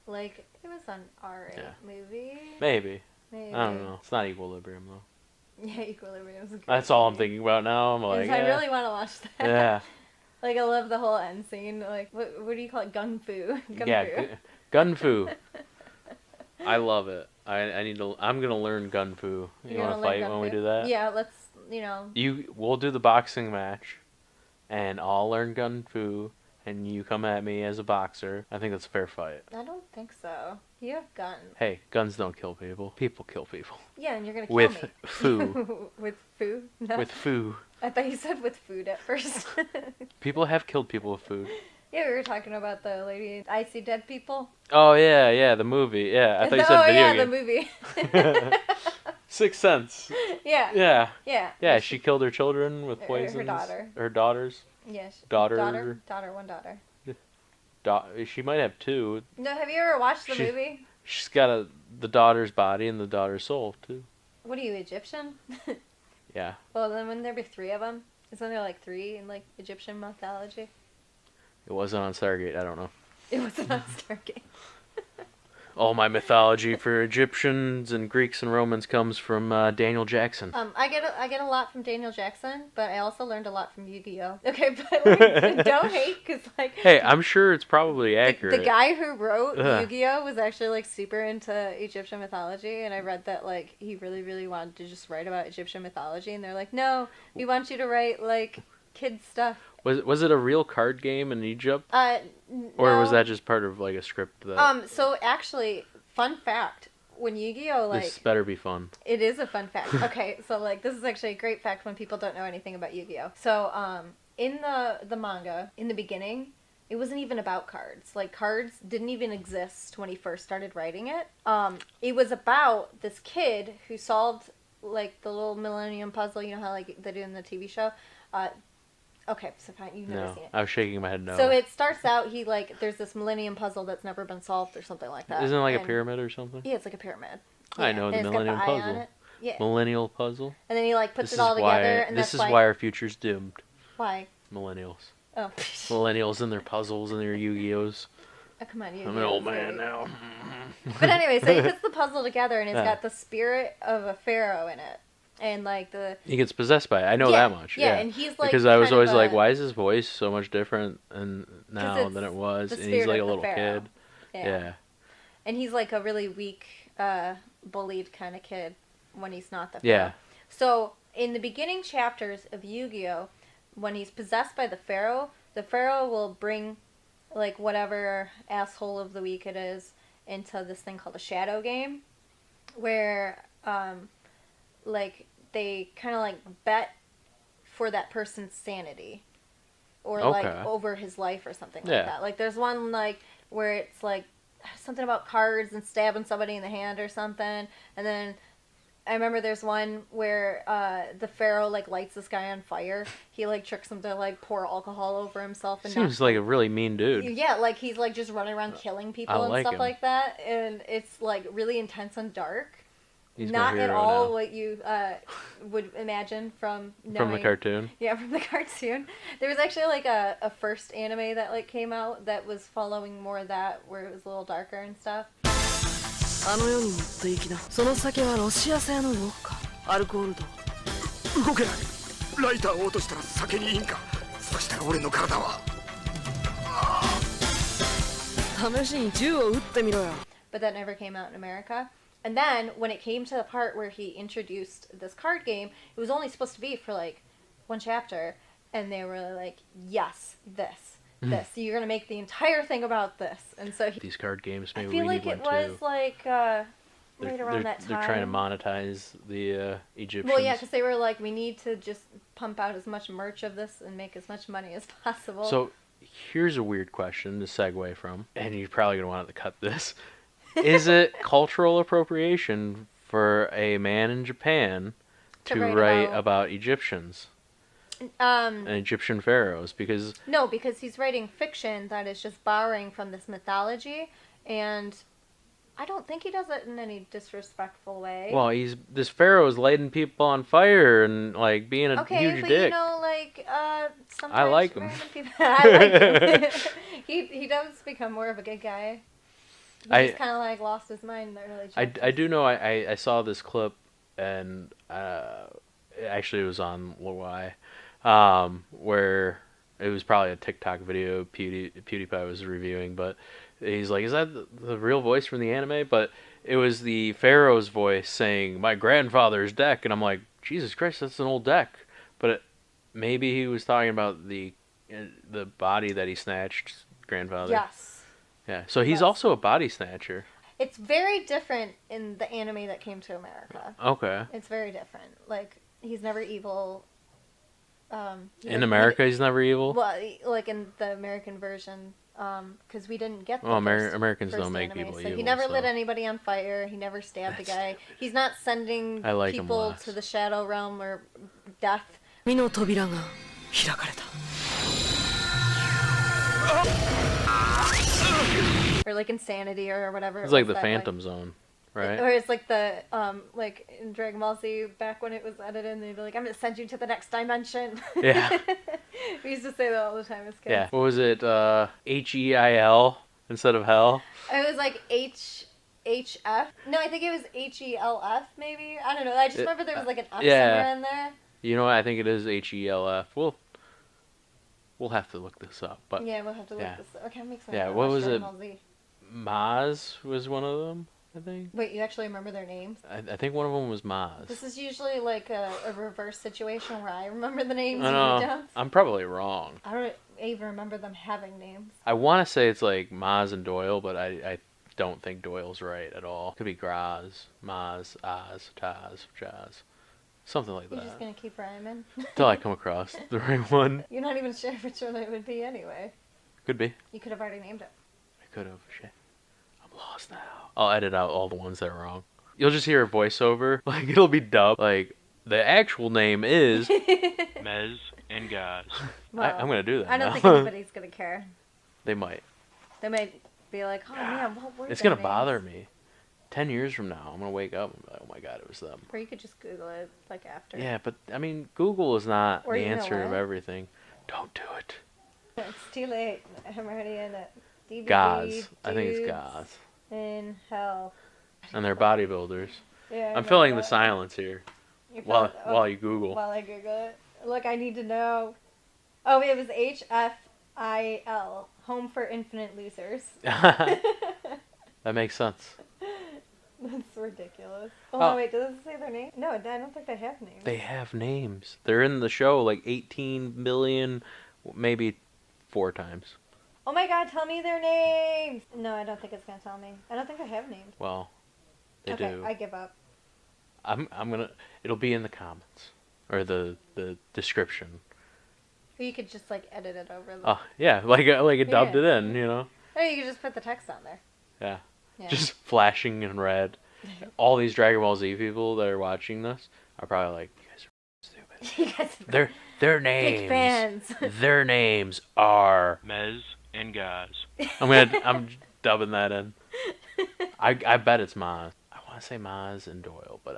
like it was an R8 movie. Maybe. Maybe. I don't know. It's not Equilibrium though. Yeah, Equilibrium is a great That's all I'm movie. thinking about now. I'm like, I really want to watch that. yeah. Like I love the whole end scene. Like what do you call it? Gun fu. Yeah, gun fu. I love it. I need to. I'm gonna learn gun fu. You want to fight when we do that? Yeah, let's. We'll do the boxing match, and I'll learn gun fu, and you come at me as a boxer. I think that's a fair fight. I don't think so. You have guns. Hey, guns don't kill people. People kill people. Yeah, and you're gonna kill With me. foo. With food? No. With foo. I thought you said with food at first. People have killed people with food. Yeah, we were talking about the lady I See Dead People. Oh yeah, the movie. Yeah, I thought you said video the game. movie. Sixth Sense. Yeah. Yeah. Yeah. Yeah, she killed her children with Her poisons. daughter. Her daughters. Yes. Daughter. One daughter. She might have two. No, have you ever watched the She- movie? She's got the daughter's body and the daughter's soul too. What are you, Egyptian? Yeah. Well, then wouldn't there be 3 of them? Isn't there like 3 in like Egyptian mythology? It wasn't on Stargate. I don't know. It wasn't on Stargate. All my mythology for Egyptians and Greeks and Romans comes from Daniel Jackson. I get a lot from Daniel Jackson, but I also learned a lot from Yu-Gi-Oh. Okay, but like, don't hate, because like. Hey, I'm sure it's probably accurate. The guy who wrote Yu-Gi-Oh was actually like super into Egyptian mythology, and I read that like he really, really wanted to just write about Egyptian mythology, and they're like, no, we want you to write like kids stuff. Was it a real card game in Egypt? Or was that just part of like a script that? So actually, fun fact, when Yu-Gi-Oh like This better be fun. It is a fun fact. Okay, so like this is actually a great fact when people don't know anything about Yu-Gi-Oh. So in the manga, in the beginning, it wasn't even about cards. Like cards didn't even exist when he first started writing it. It was about this kid who solved like the little Millennium Puzzle. You know how like they do in the TV show. Okay, so fine, you've never seen it. I was shaking my head no. So it starts out, there's this Millennium Puzzle that's never been solved or something like that. Isn't it like a pyramid or something? Yeah, it's like a pyramid. Yeah. I know the Millennium Puzzle. Yeah. Millennial Puzzle. And then he like puts it all together, and this is why our future's doomed. Why? Millennials. Oh. Millennials and their puzzles and their Yu-Gi-Ohs. Oh, come on, Yu-Gi-Oh! I'm an old man now. But anyway, so he puts the puzzle together, and it's got the spirit of a pharaoh in it. And like he gets possessed by it. I know that much. Yeah, and he's like because I was always like, why is his voice so much different now than it was? And he's like a little kid. Yeah. And he's like a really weak, bullied kind of kid when he's not the pharaoh. Yeah. So in the beginning chapters of Yu-Gi-Oh, when he's possessed by the pharaoh will bring like whatever asshole of the week it is into this thing called a shadow game, where like they kind of like bet for that person's sanity or like over his life or something like that. Like there's one like where it's like something about cards and stabbing somebody in the hand or something, and then I remember there's one where the pharaoh like lights this guy on fire. He like tricks him to like pour alcohol over himself and seems like a really mean dude. Yeah, like he's like just running around killing people and stuff like that, and it's like really intense and dark. He's not at all what you would imagine from the cartoon. Yeah, from the cartoon. There was actually like a first anime that like came out that was following more of that, where it was a little darker and stuff. あの世に持って行きな。その酒はロシア製のウォッカ。アルコール度。動けない。ライターを落としたら酒にいいんか。そしたら俺の体は。試しに銃を撃ってみろよ。 But that never came out in America. And then, when it came to the part where he introduced this card game, it was only supposed to be for, like, one chapter. And they were like, yes, this. You're going to make the entire thing about this. And so these card games, maybe I feel like it was, like, right around that time. They're trying to monetize the Egyptians. Well, yeah, because they were like, we need to just pump out as much merch of this and make as much money as possible. So, here's a weird question to segue from. And you're probably going to want to cut this. Is it cultural appropriation for a man in Japan to write about Egyptians and Egyptian pharaohs? Because he's writing fiction that is just borrowing from this mythology, and I don't think he does it in any disrespectful way. Well, this pharaoh is lighting people on fire and like being a huge dick. You know, like sometimes I like him. I like him. he does become more of a good guy. He's kind of like lost his mind. I do know. I saw this clip, and actually it was on Lowai, where it was probably a TikTok video PewDiePie was reviewing, but he's like, "Is that the real voice from the anime?" But it was the pharaoh's voice saying, "My grandfather's deck," and I'm like, "Jesus Christ, that's an old deck." But maybe he was talking about the body that he snatched, grandfather. Yes. Yeah, so he's also a body snatcher. It's very different in the anime that came to America. Okay. It's very different. Like, he's never evil. In America, he's never evil? Well, like in the American version, because we didn't get the Americans first don't make anime. people so evil. He never lit anybody on fire. He never stabbed a guy. He's not sending people to the shadow realm or death. 海の扉が開かれた。 Or like insanity or whatever. It's like the Phantom Zone, right? Or it's like the like in Dragon Ball Z back when it was edited, and they'd be like, "I'm gonna send you to the next dimension." Yeah. We used to say that all the time as kids. Yeah. What was it? HEIL instead of hell. It was like HF. No, I think it was HELF, maybe. I don't know. I just remember there was like an F yeah. somewhere in there. You know what? I think it is HELF. We'll have to look this up. But Yeah, we'll have to look yeah. this up. Okay, makes sense. Yeah, what was it? Maz was one of them, I think. Wait, you actually remember their names? I think one of them was Maz. This is usually like a reverse situation where I remember the names I and know. you don't. I'm probably wrong. I don't even remember them having names. I want to say it's like Maz and Doyle, but I don't think Doyle's right at all. Could be Graz, Maz, Oz, Taz, Jazz. Something like You're that. just gonna keep rhyming? Until I come across the right one. You're not even sure which one it would be anyway. Could be. You could have already named it. I could have. Shit. I'm lost now. I'll edit out all the ones that are wrong. You'll just hear a voiceover. Like, it'll be dubbed. Like, the actual name is Mez and Gaz. Well, I'm going to do that I don't now. think anybody's gonna care. They might. They might be like, oh man, what were It's their going to bother names? me. 10 years from now, I'm going to wake up and be like, oh my god, it was them. Or you could just Google it, like, after. Yeah, but, I mean, Google is not Or the you know answer of what? everything. Don't do it. It's too late. I'm already in it. DVD, Gaz. I think it's dudes Gaz. in hell. And they're bodybuilders. Yeah, I I'm know filling the that. silence here You're while filling- while you Google. While I Google it. Look, I need to know. Oh, it was HFIL. Home for Infinite Losers. That makes sense. That's ridiculous. Oh, Oh. no, wait, does it say their name? No, I don't think they have names. They have names. They're in the show like 18 million, maybe 4 times. Oh my god, tell me their names! No, I don't think it's gonna tell me. I don't think they have names. Well, they okay, do. I give up. I'm gonna. It'll be in the comments or the description. Or you could just, like, edit it over. Oh yeah, like it dubbed Yeah. it in, you know. Or you could just put the text on there. Yeah. Yeah. Just flashing in red. All these Dragon Ball Z people that are watching this are probably like, you guys are stupid. You guys Their big names. fans. Their names are Mez and Gaz. I'm dubbing that in. I bet it's Maz. I want to say Maz and Doyle, but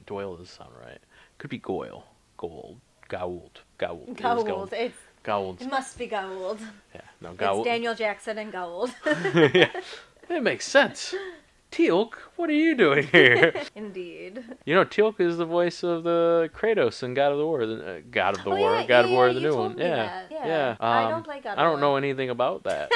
Doyle doesn't sound right. Could be Goyle, Gould, Gould. Gould. Gould. It must be Gould. Yeah, no, It's Gould. Daniel Jackson and Gould. Yeah, it makes sense. Teal'c, what are you doing here? Indeed. You know, Teal'c is the voice of the Kratos in God of the War, God of the Oh, War, yeah, God of yeah, War, yeah, the you new told one. me that. Yeah. I don't play God of I don't War. know anything about that.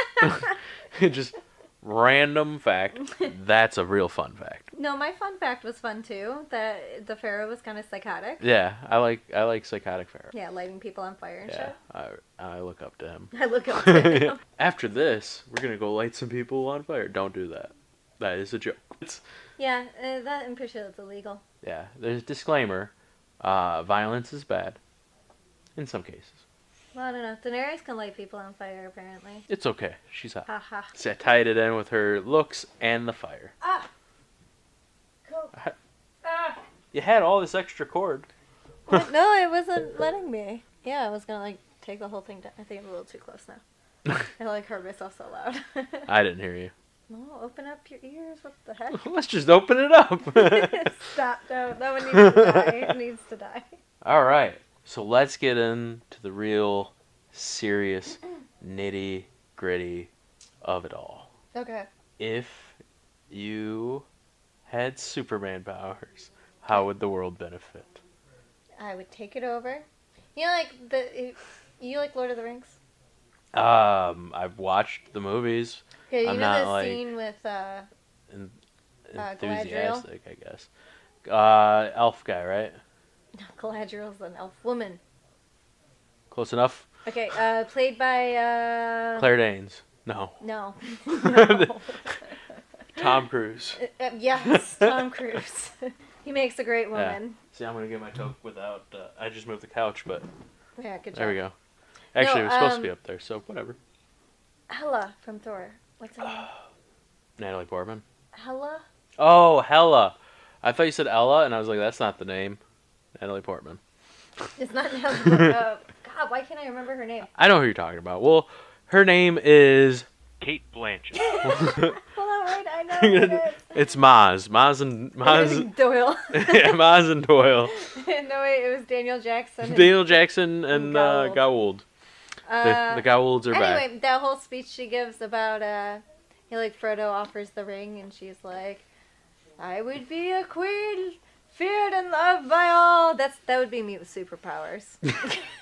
Just random fact. That's a real fun fact. No, my fun fact was fun too. That the Pharaoh was kind of psychotic. Yeah, I like psychotic Pharaoh. Yeah, lighting people on fire and Yeah, shit. I look up to him. I look up to him. After this, we're gonna go light some people on fire. Don't do that. That is a joke. Yeah, I'm pretty sure that's illegal. Yeah, there's a disclaimer. Violence is bad. In some cases. Well, I don't know. Daenerys can light people on fire, apparently. It's okay. She's hot. Haha. So I tied it in with her looks and the fire. Ah! Cool. Ah! You had all this extra cord. No, it wasn't letting me. Yeah, I was gonna, like, take the whole thing down. I think I'm a little too close now. I, like, heard myself so loud. I didn't hear you. No, open up your ears. What the heck? Let's just open it up. Stop. No, that one needs to die. It needs to die. All right. So let's get into the real serious nitty gritty of it all. Okay. If you had Superman powers, how would the world benefit? I would take it over. You know, like, you like Lord of the Rings? I've watched the movies. Okay, you I'm know not, the like, scene with, Enthusiastic, I guess. Elf guy, right? Galadriel's an elf woman. Close enough? Okay, played by, Claire Danes. No. No. No. Tom Cruise. Yes, Tom Cruise. He makes a great Yeah. woman. See, I'm gonna get my toque without. I just moved the couch, but Yeah, good job. there we go. Actually, it was supposed to be um, up there, so whatever. Hela from Thor. What's her name? Natalie Portman. Hela? Oh, Hella. I thought you said Ella, and I was like, that's not the name. Natalie Portman. It's not Hela. God, why can't I remember her name? I know who you're talking about. Well, her name is Kate Blanchett. Hold on, wait, I know who it is. It's Maz. Maz and Doyle. yeah, Maz and Doyle. No, wait, it was Daniel Jackson. Daniel Jackson and Gould. Gould. The Goulds are back. Anyway, that whole speech she gives about Yeah, like Frodo offers the ring, and she's like, "I would be a queen, feared and loved by all." That would be me with superpowers.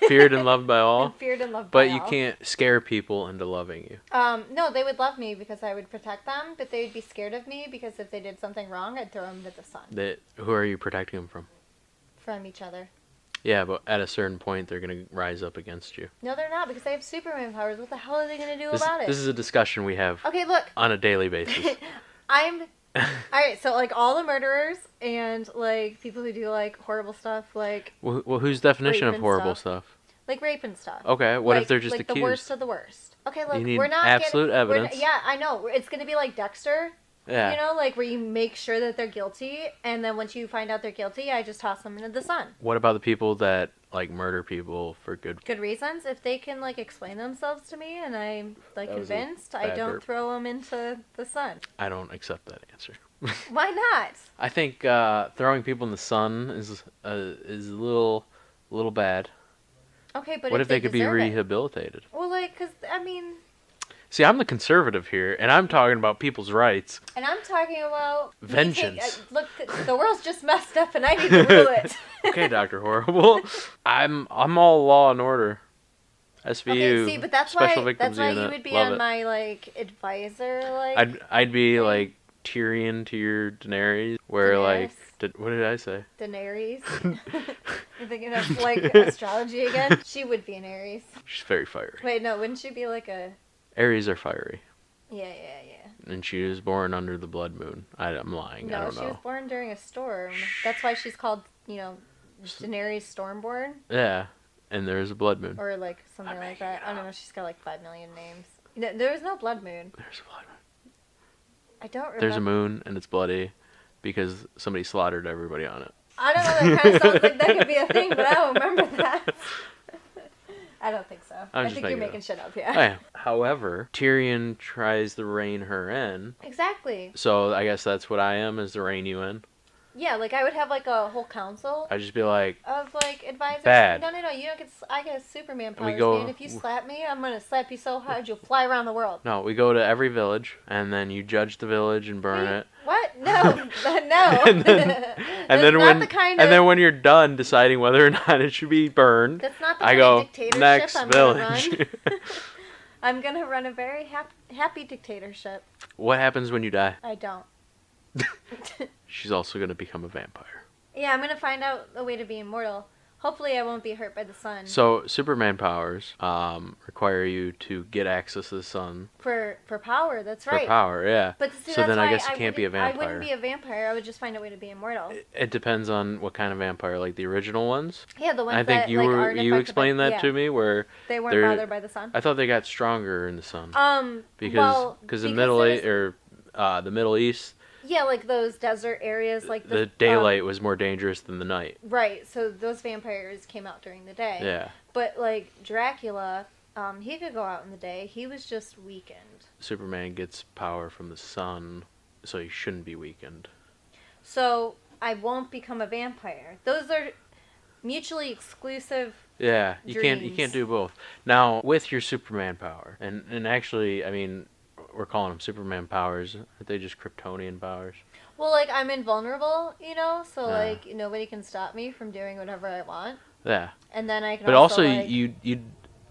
Feared and loved by all. Feared and loved by But all. you can't scare people into loving you. No, they would love me because I would protect them, but they would be scared of me because if they did something wrong, I'd throw them to the sun. Who are you protecting them from? From each other. Yeah, but at a certain point, they're going to rise up against you. No, they're not, because they have Superman powers. What the hell are they going to do about it? This is a discussion we have Okay, look. on a daily basis. Alright, so, like, all the murderers and, like, people who do, like, horrible stuff, like... Well, whose definition rape of and horrible stuff? stuff? Like, rape and stuff. Okay, what if they're just like accused? the worst of the worst. Okay, look, You need we're not absolute getting, evidence. Yeah, I know. It's going to be like Dexter. Yeah. You know, like, where you make sure that they're guilty, and then once you find out they're guilty, I just toss them into the sun. What about the people that, like, murder people for good reasons? If they can, like, explain themselves to me and I'm, like, That was a convinced, I bad don't burp. throw them into the sun. I don't accept that answer. Why not? I think throwing people in the sun is a little bad. Okay, but What if they could be deserve it? rehabilitated? Well, like, because, I mean... See, I'm the conservative here, and I'm talking about people's rights. And I'm talking about... Vengeance. Look, the world's just messed up and I need to rule it. Okay, Dr. Horrible. I'm all law and order. SVU. Okay, see, but that's Special why Victims you Unit. would be Love on it. my, like, advisor, like... I'd be like Tyrion to your Daenerys, where Daenerys. what did I say? Daenerys. You're thinking of, like, astrology again? She would be an Aries. She's very fiery. Wait, no, wouldn't she be like a... Aries are fiery, Yeah. and she was born under the blood moon. I'm lying. I No, don't she know. was born during a storm. That's why she's called, Daenerys Stormborn. Yeah, and there's a blood moon. Or, like, something like that. I don't know, she's got, like, 5 million names. No, there was no blood moon. There's a blood moon. I don't remember. There's a moon, and it's bloody because somebody slaughtered everybody on it. I don't know, that kind of sounds like that could be a thing, but I don't remember that. I don't think so. I just think you're making it making shit up, I yeah. am. However, Tyrion tries to rein her in. Exactly. So I guess that's what I am, is to rein you in. Yeah, like, I would have, like, a whole council I'd just be like, of, like, advisors. Bad. No, you don't get... I get Superman we powers, go- man. If you slap me, I'm gonna slap you so hard you'll fly around the world. no, we go to every village, and then you judge the village and burn it. What? No. No. and then, That's then when you're done deciding whether or not it should be burned, That's not the I kind go, of dictatorship next I'm gonna village. run. I'm gonna run a very happy dictatorship. What happens when you die? I don't. She's also going to become a vampire. Yeah, I'm gonna find out a way to be immortal. Hopefully I won't be hurt by the sun. So Superman powers require you to get access to the sun For power, that's right. for power, yeah. But see, so that's then why I guess you can't be a I vampire. wouldn't be a vampire. I would just find a way to be immortal. It depends on what kind of vampire, like the original ones. Yeah, the ones I think that you like, were aren't you affected explained by, that to me, where they weren't they're- bothered by the sun. I thought they got stronger in the sun Because the Middle East, yeah, like those desert areas, like the daylight was more dangerous than the night. Right, so those vampires came out during the day. Yeah. But like Dracula, he could go out in the day. He was just weakened. Superman gets power from the sun, so he shouldn't be weakened. So I won't become a vampire. Those are mutually exclusive. Yeah, you can't dreams. do both. Now, with your Superman power, and actually, I mean, we're calling them Superman powers. Aren't they just Kryptonian powers? Well, like I'm invulnerable, so Yeah. like nobody can stop me from doing whatever I want. Yeah. And then I can. But also, like, you'd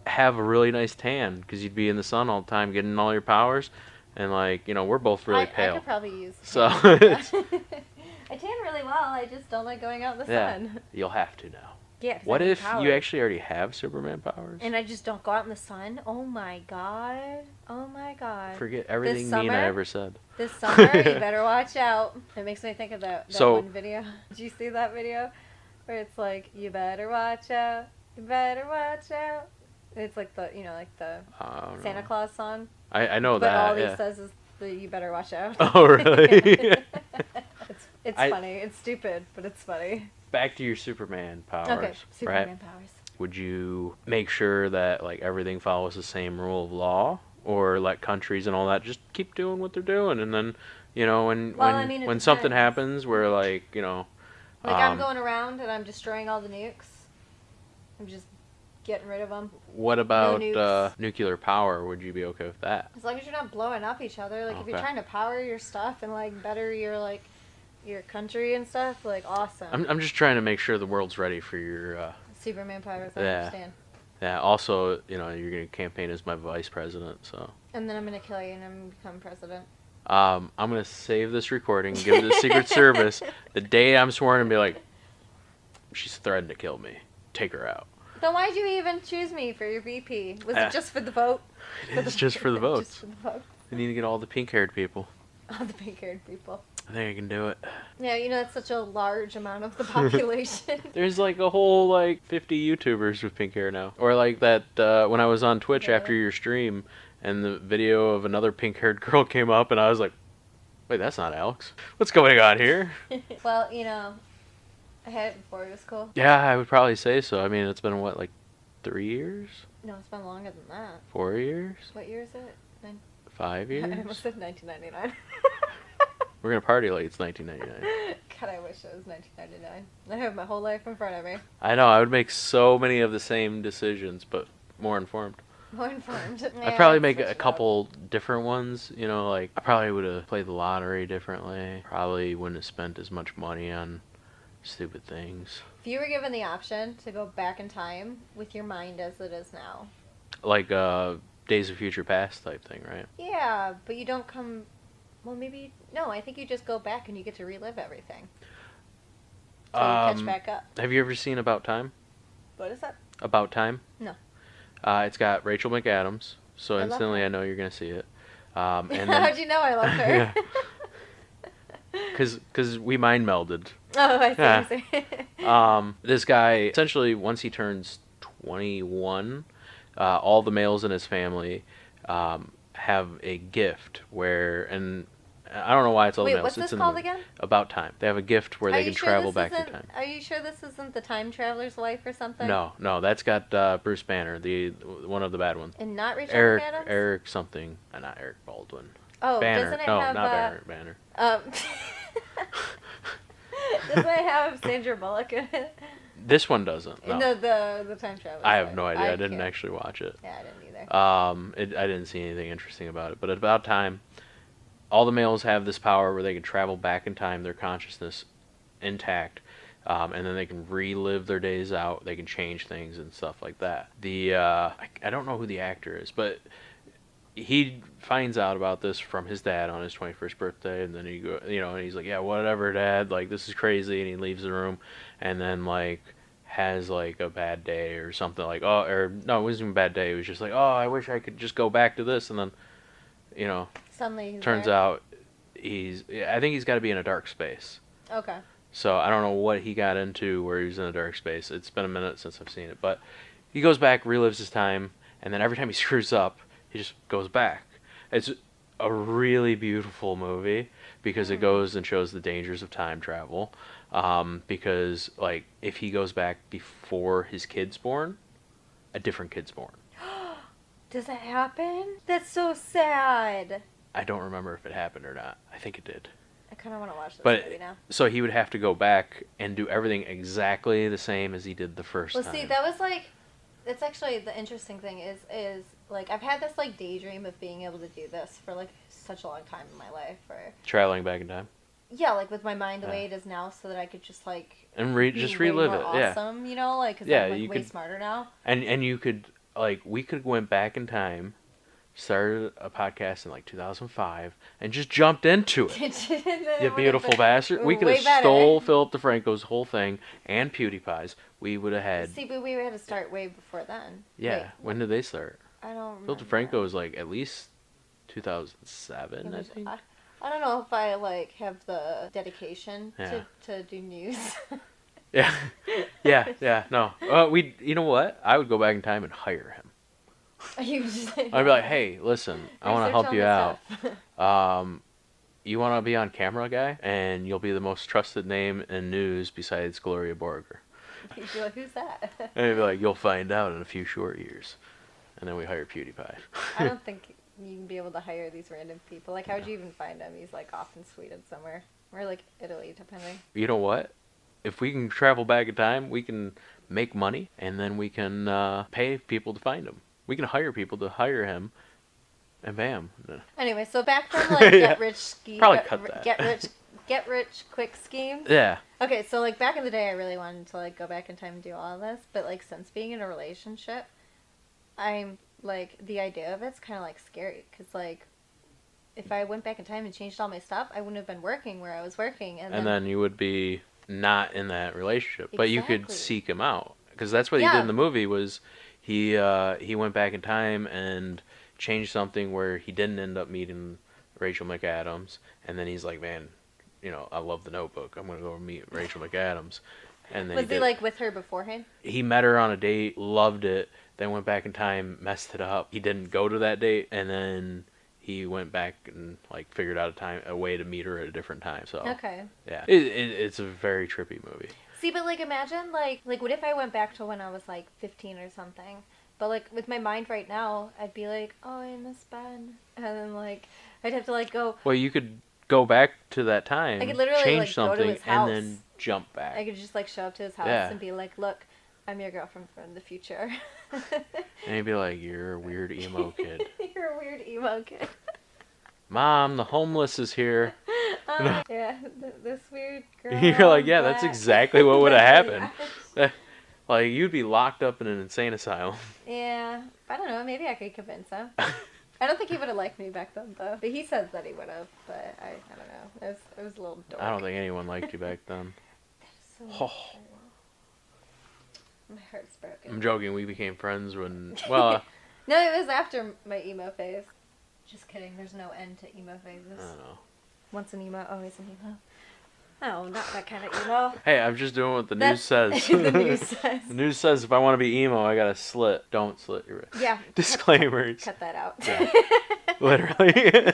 have a really nice tan because you'd be in the sun all the time, getting all your powers, and we're both really I pale. could probably use. So I tan really well. I just don't like going out in the yeah, sun. you'll have to now. Yeah. 'Cause What I need if power. you actually already have Superman powers? And I just don't go out in the sun? Oh my god. Oh my god. Forget everything mean I summer? ever said. This summer, you better watch out. It makes me think of that So- one video. Did you see that video? Where it's like, you better watch out. You better watch out. It's like the, the I don't Santa know. Claus song. I know But that. all he Yeah. says is the you better watch out. Oh really? It's I- funny. It's stupid, but it's funny. Back to your Superman powers. Okay, Superman right? powers. Would you make sure that everything follows the same rule of law, or let countries and all that just keep doing what they're doing, and then when it something depends. happens where Like I'm going around and I'm destroying all the nukes. I'm just getting rid of them. What about nukes. nuclear power? Would you be okay with that? As long as you're not blowing up each other. Like, if you're Okay. trying to power your stuff and, like, better your, like, your country and stuff, like, awesome. I'm just trying to make sure the world's ready for your. Superman powers, I Yeah. understand. Yeah. Also, you know, you're gonna campaign as my vice president, so. And then I'm gonna kill you and I'm gonna become president. I'm gonna save this recording, give it to the Secret Service. The day I'm sworn, and be like, she's threatened to kill me. Take her out. Then why'd you even choose me for your VP? Was it just for the vote? It's just for the votes. Just for the vote. I need to get all the pink-haired people. All the pink-haired people. I think I can do it. Yeah, you know, that's such a large amount of the population. There's like a whole like 50 YouTubers with pink hair now. Or like that when I was on Twitch Really? after your stream and the video of another pink-haired girl came up and I was like, wait, that's not Alex. What's going on here? Well, you know, I had it before. It was cool. Yeah, I would probably say so. I mean, it's been what, like 3 years? No, it's been longer than that. 4 years? What year is it? 5 I years? almost said 1999. We're gonna party like it's 1999. God, I wish it was 1999. I have my whole life in front of me. I know, I would make so many of the same decisions, but more informed. More informed. I'd probably make a couple different ones, you know, like I probably would have played the lottery differently. Probably wouldn't have spent as much money on stupid things. If you were given the option to go back in time with your mind as it is now. Like Days of Future Past type thing, right? Yeah, but you don't come... Well, maybe... No, I think you just go back and you get to relive everything. So you catch back up. Have you ever seen About Time? What is that? About Time? No. It's got Rachel McAdams, so I love instantly her. I know you're going to see it. And then, How'd you know I love her? Because we mind melded. Oh, I see. Yeah. I see. This guy, essentially, once he turns 21, all the males in his family have a gift where, and I don't know why it's all the Wait, males. what's it's this in the called movie. again? About Time. They have a gift where Are they you can sure travel this back in isn't- time. Are you sure this isn't the time traveler's wife or something? No, that's got Bruce Banner, the one of the bad ones. And not Rachel Eric, McAdams? Eric something, not Eric Baldwin. Oh, Banner. doesn't it No, have... not Banner. Doesn't it have Sandra Bullock in it? This one doesn't. No. The time traveler's I have wife. no idea. I didn't can't- actually watch it. Yeah, I didn't either. I didn't see anything interesting about it. But at About Time, all the males have this power where they can travel back in time, their consciousness intact, and then they can relive their days out. They can change things and stuff like that. I don't know who the actor is, but he finds out about this from his dad on his 21st birthday, and then and he's like, yeah, whatever, Dad, like, this is crazy, and he leaves the room, and then, like, has, like, a bad day or something, like, no, it wasn't even a bad day, it was just like, I wish I could just go back to this, and then, Suddenly he's turns there. out I think he's got to be in a dark space. Okay. So I don't know what he got into where he was in a dark space. It's been a minute since I've seen it, but he goes back, relives his time, and then every time he screws up, he just goes back. It's a really beautiful movie because it goes and shows the dangers of time travel. Because, like, if he goes back before his kid's born, a different kid's born. Does that happen? That's so sad. I don't remember if it happened or not. I think it did. I kind of want to watch this But movie now. so he would have to go back and do everything exactly the same as he did the first Well, time. see, that was like... That's actually the interesting thing is like, I've had this, like, daydream of being able to do this for, like, such a long time in my life. Traveling back in time. Yeah, like, with my mind the way it is now, so that I could just, like... And just be way relive more it, yeah. awesome, you know? Like, because Yeah, I'm, like, you way could- smarter now. And you could, like, we could went back in time, started a podcast in, like, 2005, and just jumped into it. You beautiful bastard. We could Way have better. stole Philip DeFranco's whole thing and PewDiePie's. We would have had... See, but we had to start way before then. Yeah, Wait, when did they start? I don't Phil remember. DeFranco was, like, at least 2007, I think. I don't know if I, like, have the dedication Yeah. to do news. Yeah, yeah, no. You know what? I would go back in time and hire him. You just, like, I'd be like, hey, listen, I want to help you out. You want to be on camera, guy? And you'll be the most trusted name in news besides Gloria Borger. You'd be like, who's that? And he'd be like, you'll find out in a few short years. And then we hire PewDiePie. I don't think you can be able to hire these random people. Like, how would you even find him? He's, like, off in Sweden somewhere. Or, like, Italy, depending. You know what? If we can travel back in time, we can make money, and then we can pay people to find him. We can hire people to hire him, and bam. Anyway, so back from like Yeah. Probably cut that. Get rich quick schemes. Yeah. Okay, so like back in the day, I really wanted to like go back in time and do all of this, but like since being in a relationship, I'm like the idea of it's kind of like scary because like if I went back in time and changed all my stuff, I wouldn't have been working where I was working, and then you would be not in that relationship, but you could Exactly. seek him out, because that's what he did in the movie. Was he went back in time and changed something where he didn't end up meeting Rachel McAdams, and then he's like, man, I love The Notebook. I'm gonna go meet Rachel McAdams. And then was he like with her beforehand? He met her on a date, loved it, then went back in time, messed it up. He didn't go to that date, and then he went back and like figured out a way to meet her at a different time. So Okay. yeah, it's a very trippy movie. See, but like imagine like what if I went back to when I was like 15 or something? But like with my mind right now, I'd be like, oh, I miss Ben, and then like I'd have to like go. Well, you could go back to that time, I could literally change like something, go to his house, and then jump back. I could just like show up to his house Yeah. and be like, look, I'm your girlfriend from the future. And he'd be like, you're a weird emo kid. You're a weird emo kid. Mom, the homeless is here. Yeah, this weird girl. You're like, yeah, that's black. exactly what would have happened. Yeah. Like, you'd be locked up in an insane asylum. Yeah, I don't know. Maybe I could convince him. I don't think he would have liked me back then, though. But he says that he would have. But I don't know. It was a little dork. I don't think anyone liked you back then. So Oh. my heart's broken. I'm joking, we became friends when, well, No, it was after my emo phase. Just kidding. There's no end to emo phases. I don't know. Once an emo, always an emo. Oh, not that kind of emo. Hey, I'm just doing what the news That's- says. the news says. The news says if I want to be emo, I gotta slit. Don't slit your wrist. Yeah. Disclaimers. Cut that out. Yeah. Literally.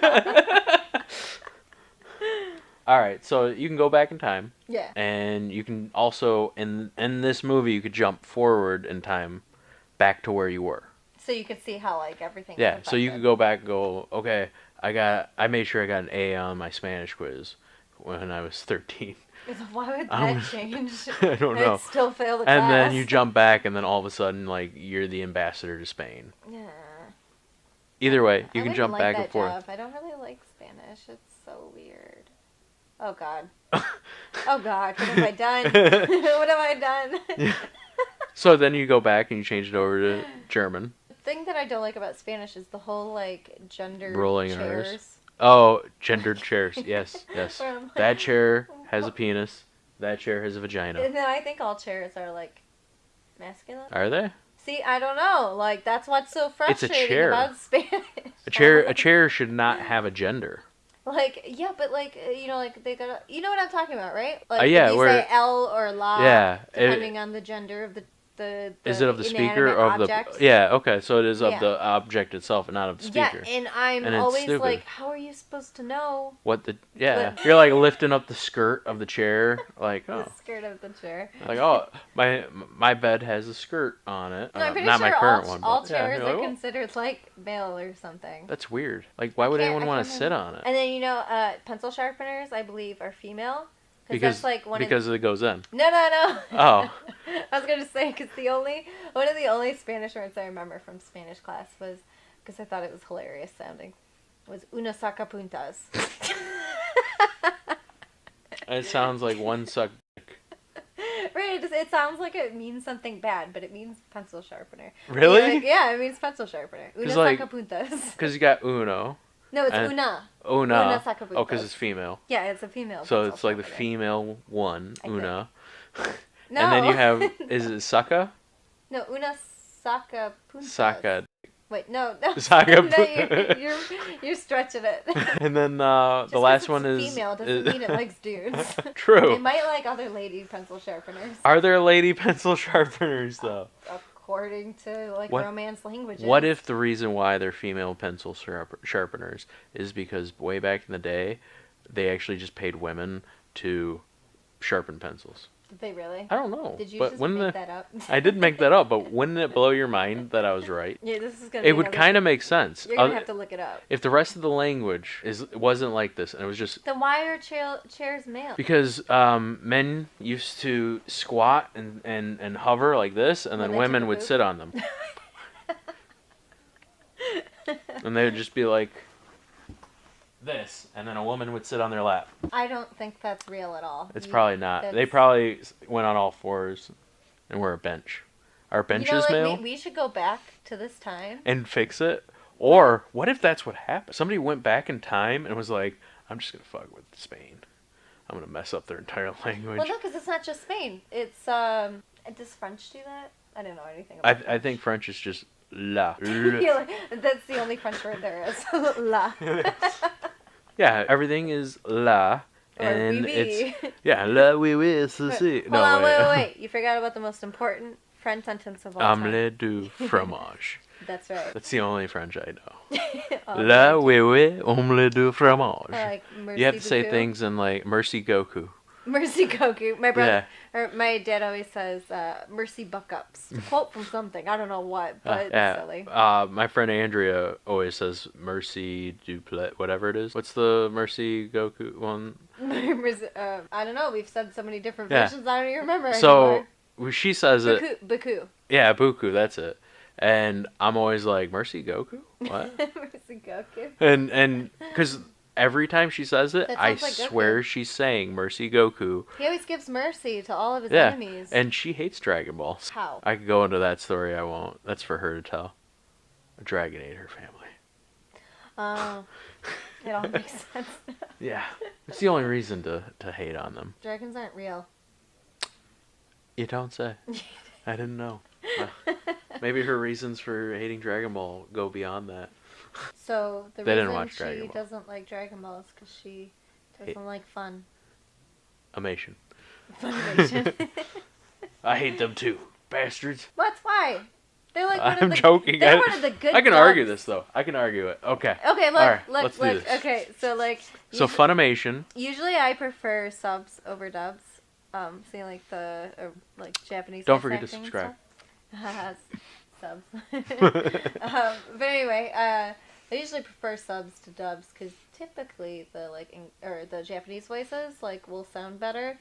Alright, so you can go back in time. Yeah. And you can also, in this movie, you could jump forward in time back to where you were. So you could see how like everything. Yeah, was so you affected. could go back and go, okay, I made sure I got an A on my Spanish quiz when I was 13. Why would I'm- that change? I don't know. I'd still fail the And class. then you jump back, and then all of a sudden, like, you're the ambassador to Spain. Yeah. Either way, you I can wouldn't jump like back that and forth. job. I don't really like Spanish. It's so weird. Oh God. Oh God. What have I done? What have I done? So then you go back and you change it over to German. The thing that I don't like about Spanish is the whole like gender Rolling chairs. R's. Oh, gendered chairs. Yes, yes. Where I'm like, That chair has a penis. That chair has a vagina. No, I think all chairs are like masculine. Are they? See, I don't know. Like that's what's so It's a frustrating chair. about Spanish. A chair should not have a gender. Like yeah, but like like they got you know what I'm talking about, right? Like Yeah, if you where- say L or la, Yeah, depending on the gender of the Is it of the speaker inanimate or of object. the? Yeah. Okay. So it is of Yeah. the object itself and not of the speaker. Yeah, and I'm And it's always stupid. like, how are you supposed to know What the? Yeah. But- You're like lifting up the skirt of the chair, like the oh, skirt of the chair? like oh, my bed has a skirt on it. No, I'm pretty not sure my current all, one. all but yeah, chairs you're like, are "Oh, considered like male or something. that's weird. Like, why would I anyone want to can't sit remember. on it? And then pencil sharpeners, I believe, are female. Because that's like one because it goes in. No. Oh. I was gonna say because one of the only Spanish words I remember from Spanish class was because I thought it was hilarious sounding was una sacapuntas. It sounds like one suck. Right, it sounds like it means something bad, but it means pencil sharpener. Really? You're like, yeah, it means pencil sharpener. Una like- sacapuntas. Because you got uno. No, it's and- una. Una. Una sacapuntas. Oh, because it's female. Yeah, it's a female. So pencil it's like the sharpener. female one, I think. una. No. And then you have, is it saka? No, una sacapuntas. Saka. Wait, no. Saca- No, you're stretching it. And then Just the last 'cause one it's is. female doesn't mean it likes dudes. They True. might like other lady pencil sharpeners, Are there lady pencil sharpeners though? according to like What- romance languages. What if the reason why they're female pencil sharpeners is because way back in the day, they actually just paid women to sharpen pencils? Did they really? I don't know. Did you but just wouldn't make that up? I did make that up, but wouldn't it blow your mind that I was right? Yeah, this is gonna. It would kind of make sense. You're gonna have to look it up. If the rest of the language wasn't like this, and it was just Then why are chairs male? because men used to squat and hover like this, and then they women took a would poop? sit on them, and they would just be like this, and then a woman would sit on their lap. I don't think that's real at all. It's probably not. They probably went on all fours and were a bench. Are benches male? We should go back to this time. And fix it? Or what if that's what happened? Somebody went back in time and was like, I'm just going to fuck with Spain. I'm going to mess up their entire language. Well, no, because it's not just Spain. It's, does French do that? I don't know anything about French. I think French is just la. That's the only French word there is. La. Yeah, everything is la. And oui, it's la oui oui ceci. Hold on, wait. You forgot about the most important French sentence of all time. Omelette du fromage. That's right. That's the only French I know. La oui oui omelette du fromage. Like, You have to say beaucoup. things in like Mercy Goku. Mercy Goku. My brother, Yeah. or my dad always says, "Mercy buck-ups." Quote from something. I don't know what, but it's silly. My friend Andrea always says Mercy Duplet, whatever it is. What's the Mercy Goku one? I don't know. We've said so many different Yeah. versions. I don't even remember So anymore. she says it. Baku. Yeah, Buku. That's it. And I'm always like, Mercy Goku? What? Mercy Goku. and because every time she says it, That I sounds like Goku. swear she's saying Mercy Goku. He always gives mercy to all of his Yeah, enemies. and she hates Dragon Ball. How? I could go into that story. I won't. That's for her to tell. A dragon ate her family. Oh, it all makes sense. Yeah, it's the only reason to hate on them. Dragons aren't real. You don't say. I didn't know. Maybe her reasons for hating Dragon Ball go beyond that. So the They didn't reason watch Dragon she Ball. doesn't like Dragon Ball is because she doesn't like fun. Amation. Funimation. I hate them too, bastards. That's why. They're like one I'm of the, joking. They're one of the good. I can dubs. argue this though. I can argue it. Okay. Okay, look, All right, look, let's do look. this. Okay, so like. So Funimation. Usually, I prefer subs over dubs. Seeing like the like Japanese. Don't voice forget to acting and subscribe. stuff. Subs. But anyway, I usually prefer subs to dubs because typically the the Japanese voices like will sound better.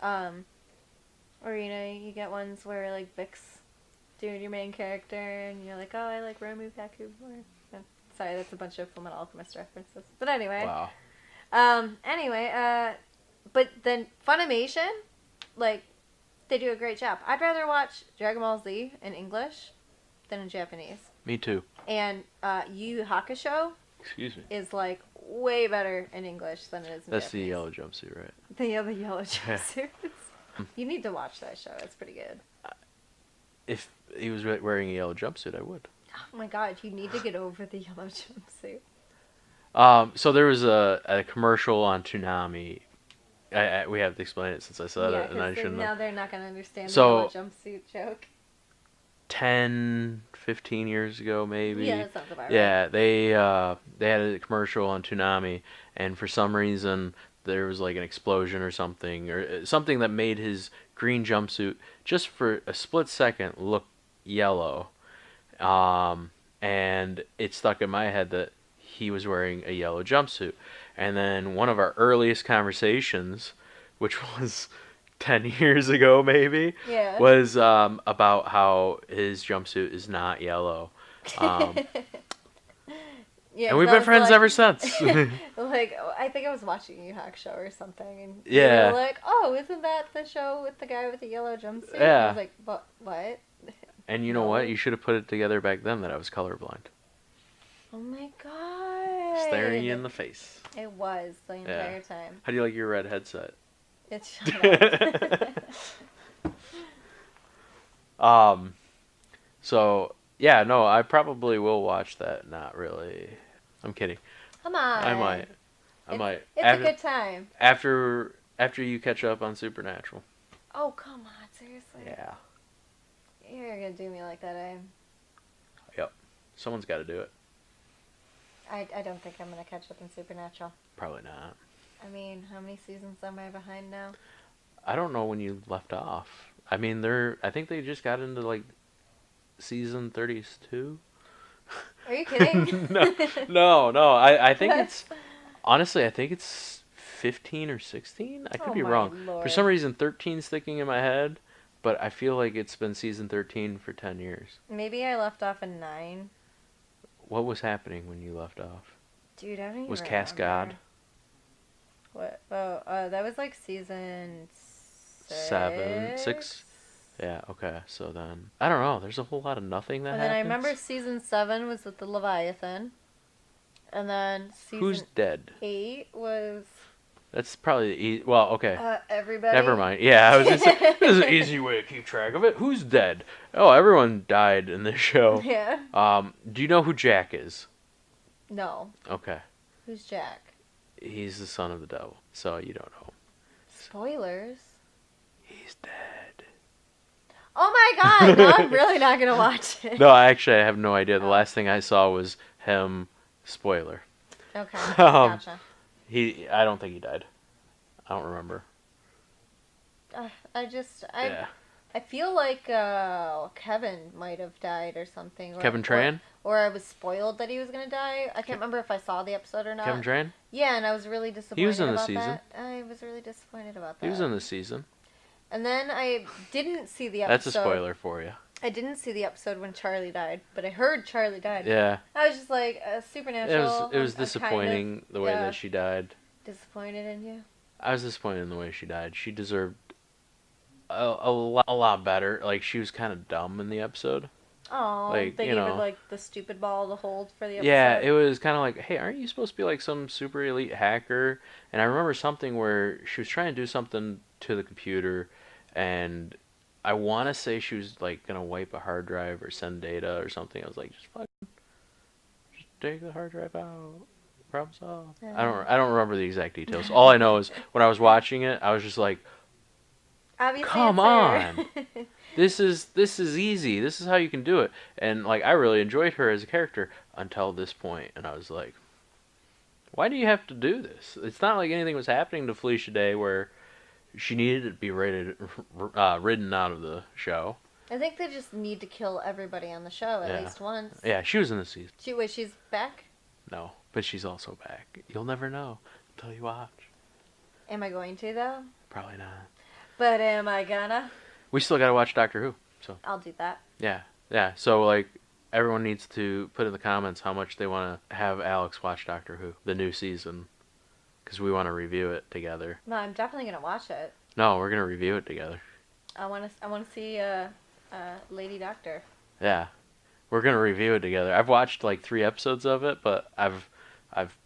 Or you get ones where like Vic's doing your main character and you're like, oh, I like Romu Kaku more. Sorry, that's a bunch of Fullmetal Alchemist references. But anyway. Wow. But then Funimation, like, they do a great job. I'd rather watch Dragon Ball Z in English than in Japanese. Me too. And Yu Yu Hakusho Excuse me. is like way better in English than it is in That's Japanese. the yellow jumpsuit, right? The yellow jumpsuits. You need to watch that show. It's pretty good. If he was wearing a yellow jumpsuit, I would. Oh my god, you need to get over the yellow jumpsuit. So there was a commercial on Toonami. We have to explain it since I said it, and I shouldn't now have. they're not going to understand So- the yellow jumpsuit joke. 10, 15 years ago, maybe. Yeah, that sounds about right. Yeah, they had a commercial on Toonami, and for some reason there was like an explosion or something that made his green jumpsuit just for a split second look yellow, and it stuck in my head that he was wearing a yellow jumpsuit. And then one of our earliest conversations, which was 10 years ago maybe, Yeah. was about how his jumpsuit is not yellow. Yeah, And we've 'cause I been was friends like- ever since. Like, I think I was watching Yu Hakusho show or something, and Yeah. you were like, "Oh, isn't that the show with the guy with the yellow jumpsuit?" And Yeah. I was like, "What?" And you know what? You should have put it together back then that I was colorblind. Oh my god! Staring you in the face. It was the entire time. How do you like your red headset? It's shut up. So yeah, no, I probably will watch that. Not really. I'm kidding. Come on. I might. It's a good time. After you catch up on Supernatural. Oh come on, seriously. Yeah. You're gonna do me like that, Yep. Someone's got to do it. I don't think I'm gonna catch up in Supernatural. Probably not. I mean, how many seasons am I behind now? I don't know when you left off. I mean, I think they just got into like season 32. Are you kidding? No. I think it's honestly, I think it's 15 or 16. I could Oh be my wrong. Lord. For some reason, 13's sticking in my head, but I feel like it's been season 13 for 10 years. Maybe I left off in 9. What was happening when you left off? Dude, I don't even Was remember. Cascade? What? Oh, that was like season 6? Yeah, okay. So then, I don't know. There's a whole lot of nothing that And happens. then I remember season 7 was with the Leviathan. And then Who's season dead? 8 was That's probably well, okay. everybody. Never mind. Yeah, I was gonna say this is an easy way to keep track of it. Who's dead? Oh, everyone died in this show. Yeah. Do you know who Jack is? No. Okay. Who's Jack? He's the son of the devil. So you don't know. Spoilers. He's dead. Oh my god, no, I'm really not gonna watch it. No, I have no idea. The last thing I saw was him. Spoiler. Okay, gotcha. I don't think he died. I don't remember. I feel like Kevin might have died or something. Kevin Tran? Or I was spoiled that he was gonna die. I can't remember if I saw the episode or not. Kevin Tran? Yeah, and I was really disappointed. He was in the about season. That. I was really disappointed about that. He was in the season. And then I didn't see the episode. That's a spoiler for you. I didn't see the episode when Charlie died, but I heard Charlie died. Yeah. I was just like, Supernatural. It was I'm disappointing kind of, the way that she died. Disappointed in you? I was disappointed in the way she died. She deserved a lot better. Like, she was kind of dumb in the episode. Oh, like, they gave her like the stupid ball to hold for the episode. Yeah, it was kind of like, hey, aren't you supposed to be like some super elite hacker? And I remember something where she was trying to do something to the computer, and I want to say she was like gonna wipe a hard drive or send data or something. I was like, just take the hard drive out. Problem solved. I don't remember the exact details. All I know is when I was watching it, I was just like, obviously, come on. This is easy. This is how you can do it. And like, I really enjoyed her as a character until this point, and I was like, why do you have to do this? It's not like anything was happening to Felicia Day where she needed to be ridden out of the show. I think they just need to kill everybody on the show at least once. Yeah, she was in the season. She's back? No, but she's also back. You'll never know until you watch. Am I going to, though? Probably not. But am I gonna? We still gotta watch Doctor Who, so. I'll do that. Yeah. So, like, everyone needs to put in the comments how much they want to have Alex watch Doctor Who, the new season. Because we want to review it together. No, I'm definitely gonna watch it. No, we're gonna review it together. I want to see Lady Doctor. Yeah, we're gonna review it together. I've watched like 3 episodes of it, but I've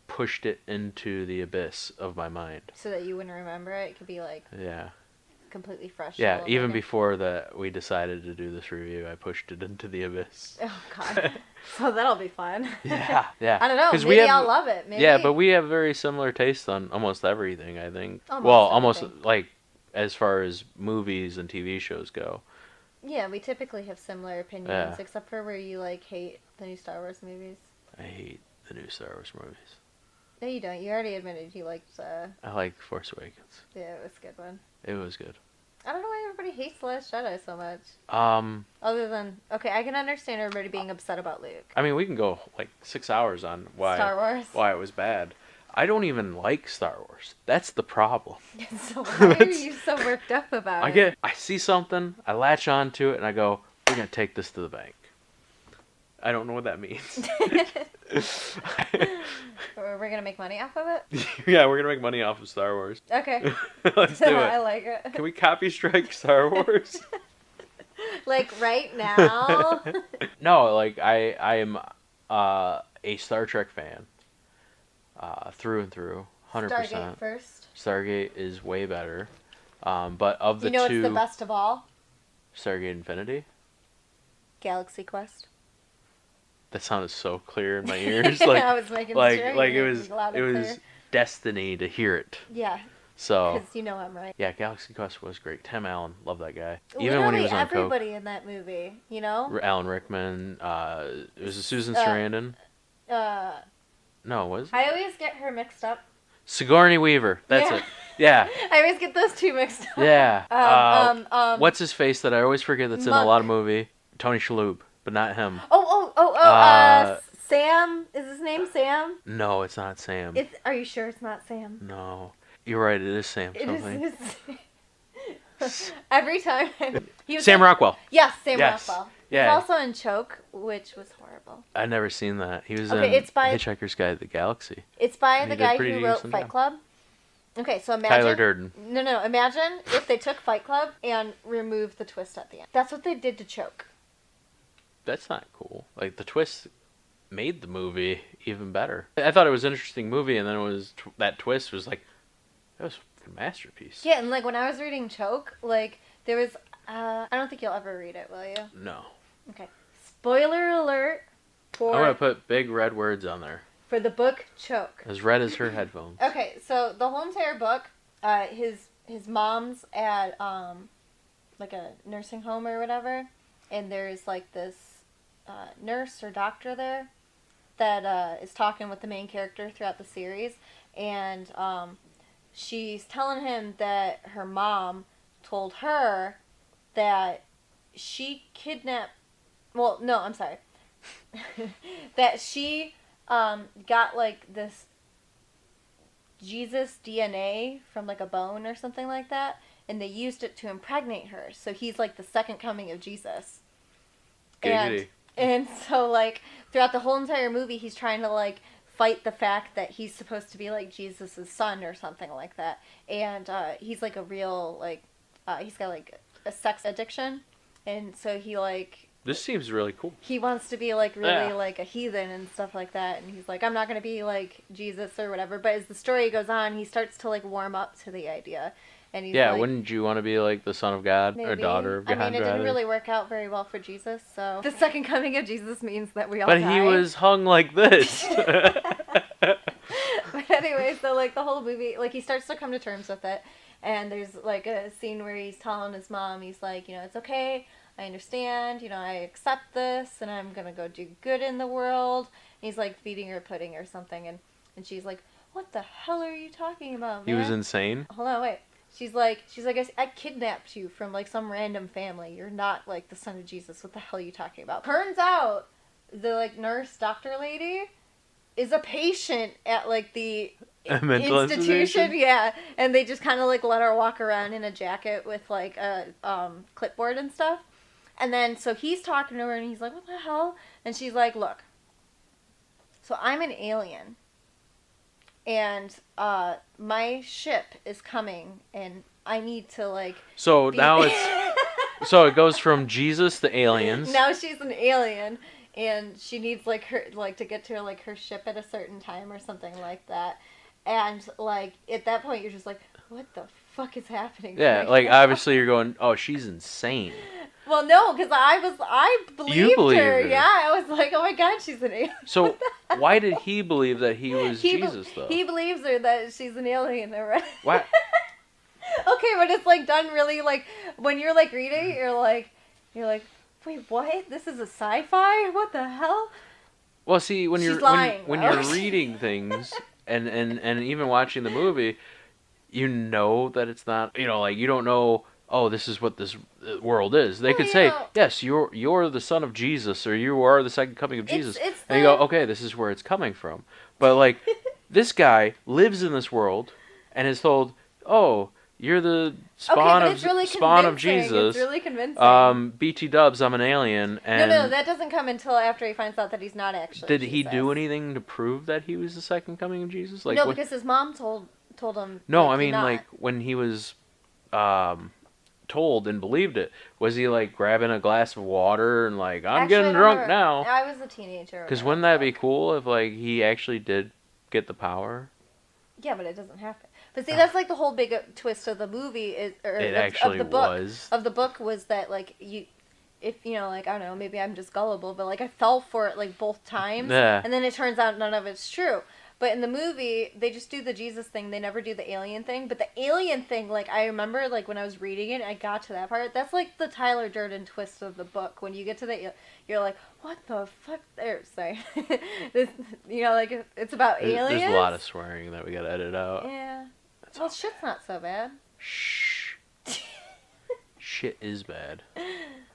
pushed it into the abyss of my mind. So that you wouldn't remember it. It could be like completely fresh. Yeah, even before that we decided to do this review, I pushed it into the abyss. Oh God. So that'll be fun. Yeah. I don't know. Maybe I'll love it. Maybe. Yeah, but we have very similar tastes on almost everything, I think. Almost like as far as movies and TV shows go. Yeah, we typically have similar opinions, except for where you like hate the new Star Wars movies. I hate the new Star Wars movies. No, you don't. You already admitted you liked. I like Force Awakens. Yeah, it was a good one. It was good. I don't know why everybody hates The Last Jedi so much. Other than I can understand everybody being upset about Luke. I mean, we can go like 6 hours on Star Wars. Why it was bad. I don't even like Star Wars. That's the problem. So why are you so worked up about it? I see something, I latch on to it, and I go, we're gonna take this to the bank. I don't know what that means. We're gonna make money off of it? Yeah, we're gonna make money off of Star Wars. Okay. Let's do it. I like it. Can we copy strike Star Wars? Like right now? No, like I am a Star Trek fan. Through and through, 100%. Stargate first. Stargate is way better. But of the two... You know two... what's the best of all? Stargate Infinity? Galaxy Quest. That sounded so clear in my ears. Like, I was making like, sure like you it was clear. destiny to hear it. Yeah. So. Because you know I'm right. Yeah, Galaxy Quest was great. Tim Allen, love that guy. Literally Even when he was on everybody coke. In that movie, you know? Alan Rickman. It was Susan Sarandon. No, was it? I always get her mixed up. Sigourney Weaver. That's it. Yeah. I always get those two mixed up. Yeah. What's his face that I always forget that's in a Monk. lot of movie? Tony Shalhoub, but not him. Sam. Is his name Sam? No, it's not Sam. Are you sure it's not Sam? No. You're right, it is Sam It something. is. Every time. He was Sam in- Rockwell. Yes, Sam Yes. Rockwell. Yeah. He's also in Choke, which was horrible. I've never seen that. He was Okay, in it's by- Hitchhiker's Guide to the Galaxy. It's by And the he did guy pretty who wrote decent Fight job. Club. Okay, so imagine... Tyler Durden. No. Imagine if they took Fight Club and removed the twist at the end. That's what they did to Choke. That's not cool. Like, the twist made the movie even better. I thought it was an interesting movie, and then it was that twist was like, that was a masterpiece. Yeah, and like when I was reading Choke, like there was... I don't think you'll ever read it, will you? No. Okay. Spoiler alert I'm going to put big red words on there. for the book Choke. As red as her headphones. Okay, so the whole entire book, his mom's at like a nursing home or whatever, and there's like this nurse or doctor there that is talking with the main character throughout the series, and she's telling him that her mom told her that she kidnapped. Well, no, I'm sorry. That she got like this Jesus DNA from like a bone or something like that, and they used it to impregnate her. So he's like the second coming of Jesus. Giggity. And so like throughout the whole entire movie, he's trying to like fight the fact that he's supposed to be like Jesus' son or something like that. And he's like a real like he's got like a sex addiction, and so he like. This seems really cool. He wants to be like really Yeah. like a heathen and stuff like that, and he's like, I'm not gonna be like Jesus or whatever. But as the story goes on, he starts to like warm up to the idea, and he's Yeah, like, wouldn't you want to be like the son of God or maybe. daughter of God? I mean, it didn't rather? really work out very well for Jesus. So the second coming of Jesus means that we all But die. he was hung like this. But anyway, so like the whole movie, like he starts to come to terms with it, and there's like a scene where he's telling his mom, he's like, you know, it's okay. I understand, you know, I accept this, and I'm gonna go do good in the world. And he's like feeding her pudding or something, and she's like, what the hell are you talking about, man? He was insane. Hold on, wait. She's like, I kidnapped you from like some random family. You're not like the son of Jesus. What the hell are you talking about? Turns out, the like nurse doctor lady is a patient at like the A mental institution? Yeah, and they just kind of like let her walk around in a jacket with like a clipboard and stuff. And then, so he's talking to her, and he's like, what the hell? And she's like, look, so I'm an alien, and my ship is coming, and I need to, like... So now it's... So it goes from Jesus to aliens. Now she's an alien, and she needs, like, her, like, to get to, like, her ship at a certain time or something like that. And, like, at that point, you're just like, what the fuck is happening? Yeah, right like, now? obviously you're going, oh, she's insane. Well, no, because I believed believed her. her. Yeah, I was like, oh my god, she's an alien. So why did he believe that he was Jesus, though? He believes her that she's an alien, right? Why? Okay, but it's like done really like when you're like reading, you're like, wait, what? This is a sci-fi? What the hell? Well, see, when She's you're lying, when though. you're reading things and even watching the movie, you know that it's not, you know, like you don't know, oh, this is what this world is. They Well, could you say, know- yes, you're the son of Jesus, or you are the second coming of Jesus. It's And you go, okay, this is where it's coming from. But like this guy lives in this world and is told, oh, you're the spawn but of it's really spawn of convincing. Jesus. It's really convincing. BT Dubs, I'm an alien. And No, that doesn't come until after he finds out that he's not actually. did he Jesus. do anything to prove that he was the second coming of Jesus? Like no, what- because his mom told him. No, like, I mean, you're not. like, when he was told and believed it, was he, like, grabbing a glass of water and, like, I'm Actually, I getting don't drunk remember. now? I was a teenager. Because when wouldn't I that was be like- cool if, like, he actually did get the power? Yeah, but it doesn't happen. But see, that's like the whole big twist of the movie is, or It of actually the book. was. Of the book was that like if you know, like I don't know, maybe I'm just gullible, but like I fell for it like both times, Yeah. and then it turns out none of it's true. But in the movie, they just do the Jesus thing. They never do the alien thing. But the alien thing, like I remember, like when I was reading it, I got to that part. That's like the Tyler Durden twist of the book. When you get to the, you're like, what the fuck? Sorry, this, you know, like it's about aliens. There's a lot of swearing that we gotta edit out. Yeah. Well, shit's not so bad. Shh. Shit is bad.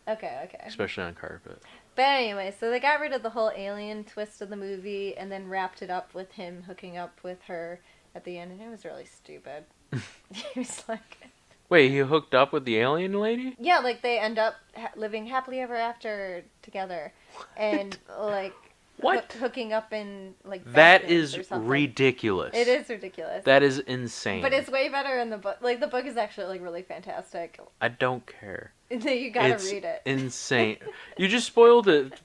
Okay. Especially on carpet. But anyway, so they got rid of the whole alien twist of the movie and then wrapped it up with him hooking up with her at the end, and it was really stupid. He was like... Wait, he hooked up with the alien lady? Yeah, like they end up living happily ever after together. And like... What? Hooking up in like... That basements is or something. ridiculous. It is ridiculous. That is insane. But it's way better in the book. Like, the book is actually like really fantastic. I don't care. You gotta It's read it. insane. You just spoiled it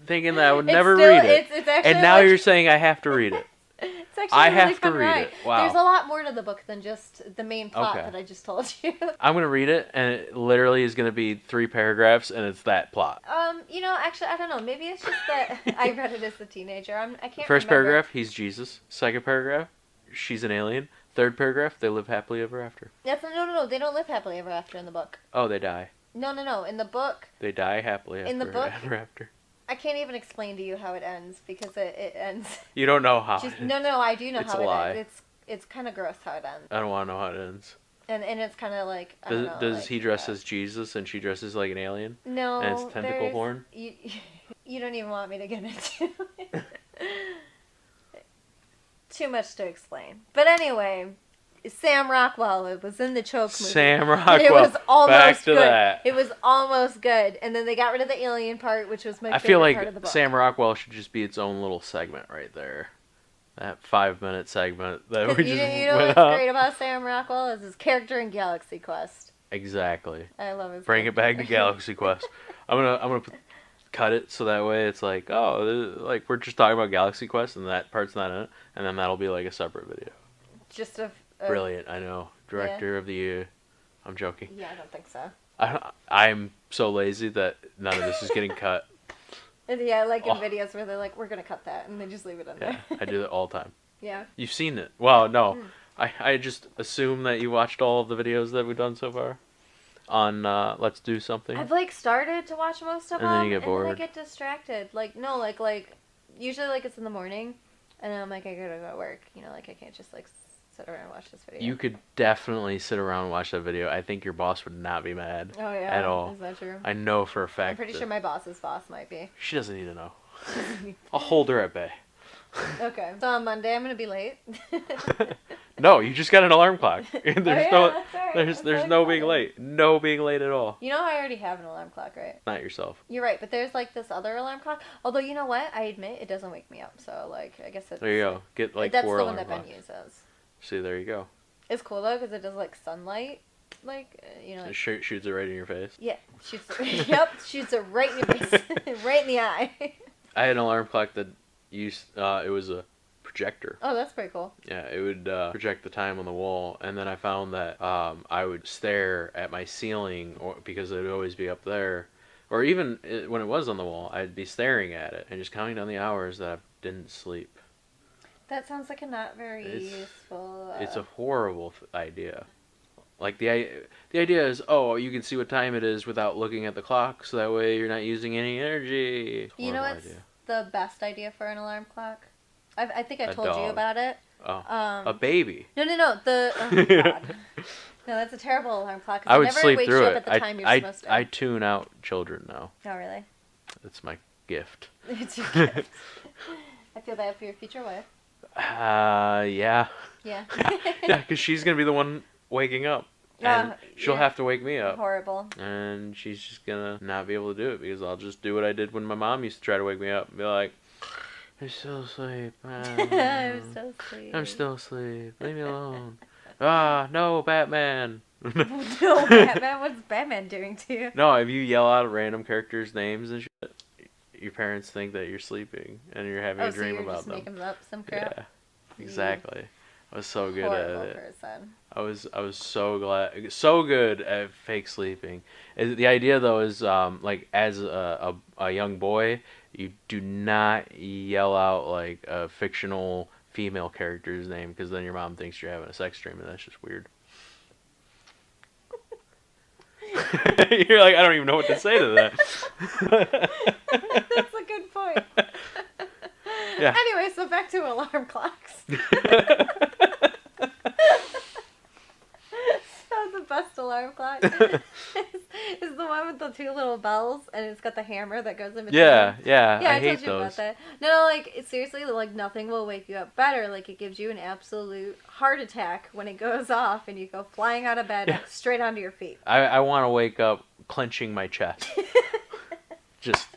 thinking that I would It's never still- read it. It's actually and now like- you're saying I have to read it. It's actually I a really have to fun read ride. it. Wow. There's a lot more to the book than just the main plot Okay. that I just told you. I'm going to read it, and it literally is going to be 3 paragraphs, and it's that plot. Actually, I don't know. Maybe it's just that I read it as a teenager. I can't First remember. paragraph, he's Jesus. Second paragraph, she's an alien. Third paragraph, they live happily ever after. No. They don't live happily ever after in the book. Oh, they die. No. In the book, They die happily In the book? ever after. I can't even explain to you how it ends because it ends. You don't know how. Just, no, I do know It's how a it lie. ends. It's kind of gross how it ends. I don't want to know how it ends. And it's kind of like, I don't know, Does like, he dress as Jesus and she dresses like an alien? No, and it's tentacle there's- porn? You don't even want me to get into it. Too much to explain. But anyway, Sam Rockwell, it was in the Choke movie. Sam And Rockwell. it was almost Back to good. that. It was almost good. And then they got rid of the alien part, which was my I favorite feel part of the like book. Sam Rockwell should just be its own little segment right there. That 5-minute segment that we you just know went what's up. great about Sam Rockwell is his character in Galaxy Quest. Exactly. I love his Bring it back to character. Galaxy Quest. I'm gonna cut it so that way it's like, like we're just talking about Galaxy Quest and that part's not in it, and then that'll be like a separate video. Just a Brilliant, I know. Director of the year. I'm joking. Yeah, I don't think so. I'm so lazy that none of this is getting cut. Yeah, like in Oh. videos where they're like, we're gonna cut that, and they just leave it in Yeah, there. I do that all the time. Yeah. You've seen it. Well, no. Mm. I just assume that you watched all of the videos that we've done so far on Let's Do Something. I've like started to watch most of And them, then you get and then I bored. get distracted. Like no, like usually like it's in the morning, and then I'm like I gotta go to work. You know, like I can't just like sit around and watch this video. You could definitely sit around and watch that video. I think your boss would not be mad Oh yeah. at all. Is that true? I know for a fact. I'm pretty that sure my boss's boss might be. She doesn't need to know. I'll hold her at bay. Okay. So on Monday I'm gonna be late. No, you just got an alarm clock. There's yeah, no, that's right. there's That's so no being exciting. late. No being late at all. You know I already have an alarm clock, right? Not yourself. You're right, but there's like this other alarm clock. Although you know what, I admit it doesn't wake me up. So like I guess it's There you go. Get like that's 4 the one alarm that Ben clocks. uses. See, there you go. It's cool though because it does like sunlight, like you know. It Like, shoots it right in your face. yeah, shoots. Yep, shoots it right in your face, right in the eye. I had an alarm clock that used. It was a projector. Oh, that's pretty cool. Yeah, it would project the time on the wall, and then I found that I would stare at my ceiling, because it would always be up there, or even when it was on the wall, I'd be staring at it and just counting down the hours that I didn't sleep. That sounds like a not very It's- useful. It's a horrible idea. Like the idea is, oh, you can see what time it is without looking at the clock, so that way you're not using any energy. You know Horrible what's idea. the best idea for an alarm clock? I think I A told you dog. about it. Oh, a baby. No. The oh God. No, that's a terrible alarm clock. 'Cause I it would never sleep wakes through you up it. at the time you're supposed to. I tune out children now. Oh really? It's my gift. It's your gift. I feel bad for your future wife. Yeah. Yeah. Yeah, because she's going to be the one waking up. And she'll yeah. have to wake me up. Horrible. And she's just going to not be able to do it because I'll just do what I did when my mom used to try to wake me up and be like, I'm still asleep. I'm so sweet. I'm still asleep. Leave me alone. No, Batman. No, Batman. What's Batman doing to you? No, if you yell out random characters' names and shit, your parents think that you're sleeping and you're having a So dream you're about just them. making up some crap. Yeah, exactly. I was so good at Horrible it. person. I was so good at fake sleeping. The idea though is like as a young boy, you do not yell out like a fictional female character's name because then your mom thinks you're having a sex dream and that's just weird. You're like, I don't even know what to say to that. That's a good point. Yeah. Anyway, so back to alarm clocks. Is the one with the two little bells, and it's got the hammer that goes in between. Yeah, Yeah, I I hate told you those. about that. No, like, seriously, like, nothing will wake you up better. Like, it gives you an absolute heart attack when it goes off, and you go flying out of bed Yeah. straight onto your feet. I want to wake up clenching my chest. Just,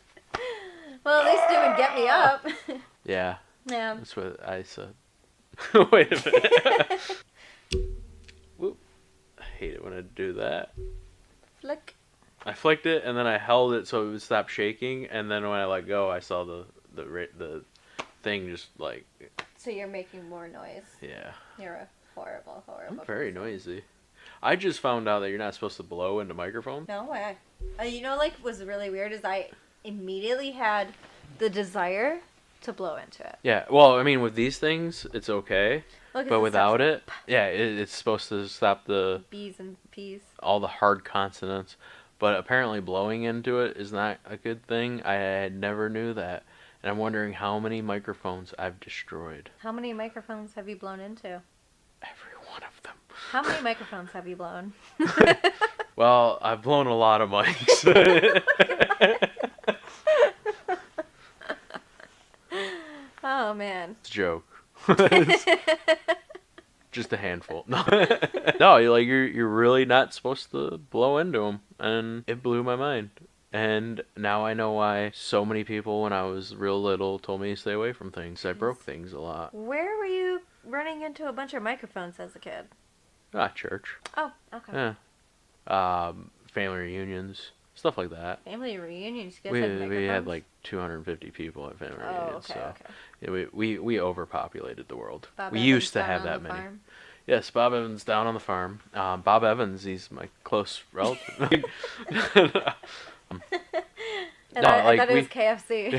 Well, at least it would get me up. yeah, Yeah. that's what I said. Wait a minute. Whoop. I hate it when I do that. Flick. I flicked it and then I held it so it would stop shaking, and then when I let go, I saw the thing just like, So you're making more noise. yeah. You're a horrible, horrible I'm very person. noisy. I just found out that you're not supposed to blow into microphones. No way. You know, like, was really weird is I immediately had the desire to blow into it. Yeah, well, I mean, with these things, it's okay, Look at but the without stuff- it, yeah, it's supposed to stop B's and P's. all the hard consonants. But apparently, blowing into it is not a good thing. I had never knew that, and I'm wondering how many microphones I've destroyed. How many microphones have you blown into? Every one of them. How many microphones have you blown? Well, I've blown a lot of mics. Oh, man. It's a joke. Just a handful. No, no, you're really not supposed to blow into them, and it blew my mind. And now I know why so many people, when I was real little, told me to stay away from things. I broke things a lot. Where were you running into a bunch of microphones as a kid? Not church. Oh, okay. Yeah. Family reunions, stuff like that. Family reunions. You guys We had had microphones? like 250 people at family Oh, reunions, okay, so okay. yeah, we overpopulated the world. Bob we Evans used to down have on that the many. farm. Yes, Bob Evans down on the farm. Bob Evans, he's my close relative. And No, I like, thought it we- was KFC.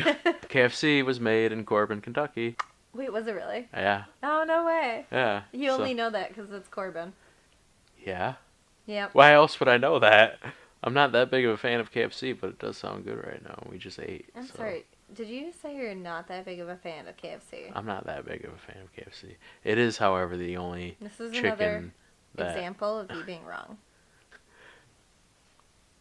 KFC was made in Corbin, Kentucky. Wait, was it really? Yeah, Oh, no way. yeah. You so- only know that because it's Corbin. Yeah. Yep. Why else would I know that? I'm not that big of a fan of KFC, but it does sound good right now. We just ate. I'm so sorry. Did you say you're not that big of a fan of KFC? I'm not that big of a fan of KFC. It is, however, the only This is another chicken that example of you being wrong.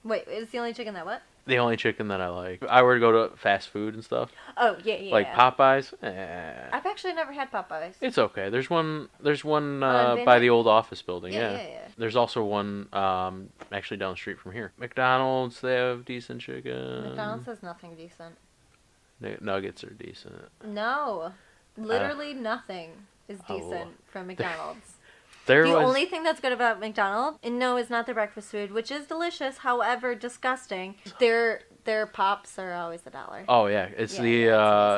Wait, it's the only chicken that what? the only chicken that I like. If I were to go to fast food and stuff, Oh, yeah. like Popeyes, I've actually never had Popeyes. it's okay. There's one Van by Dyke? the old office building. Yeah, Yeah. yeah, yeah. There's also one actually down the street from here. McDonald's, they have decent chicken. McDonald's has nothing decent. Nuggets are decent. No. Literally nothing is Oh. decent from McDonald's. There The was only thing that's good about McDonald's, and no, it's not their breakfast food, which is delicious, however disgusting. Their pops are always $1. Oh yeah, it's Yeah, the yeah,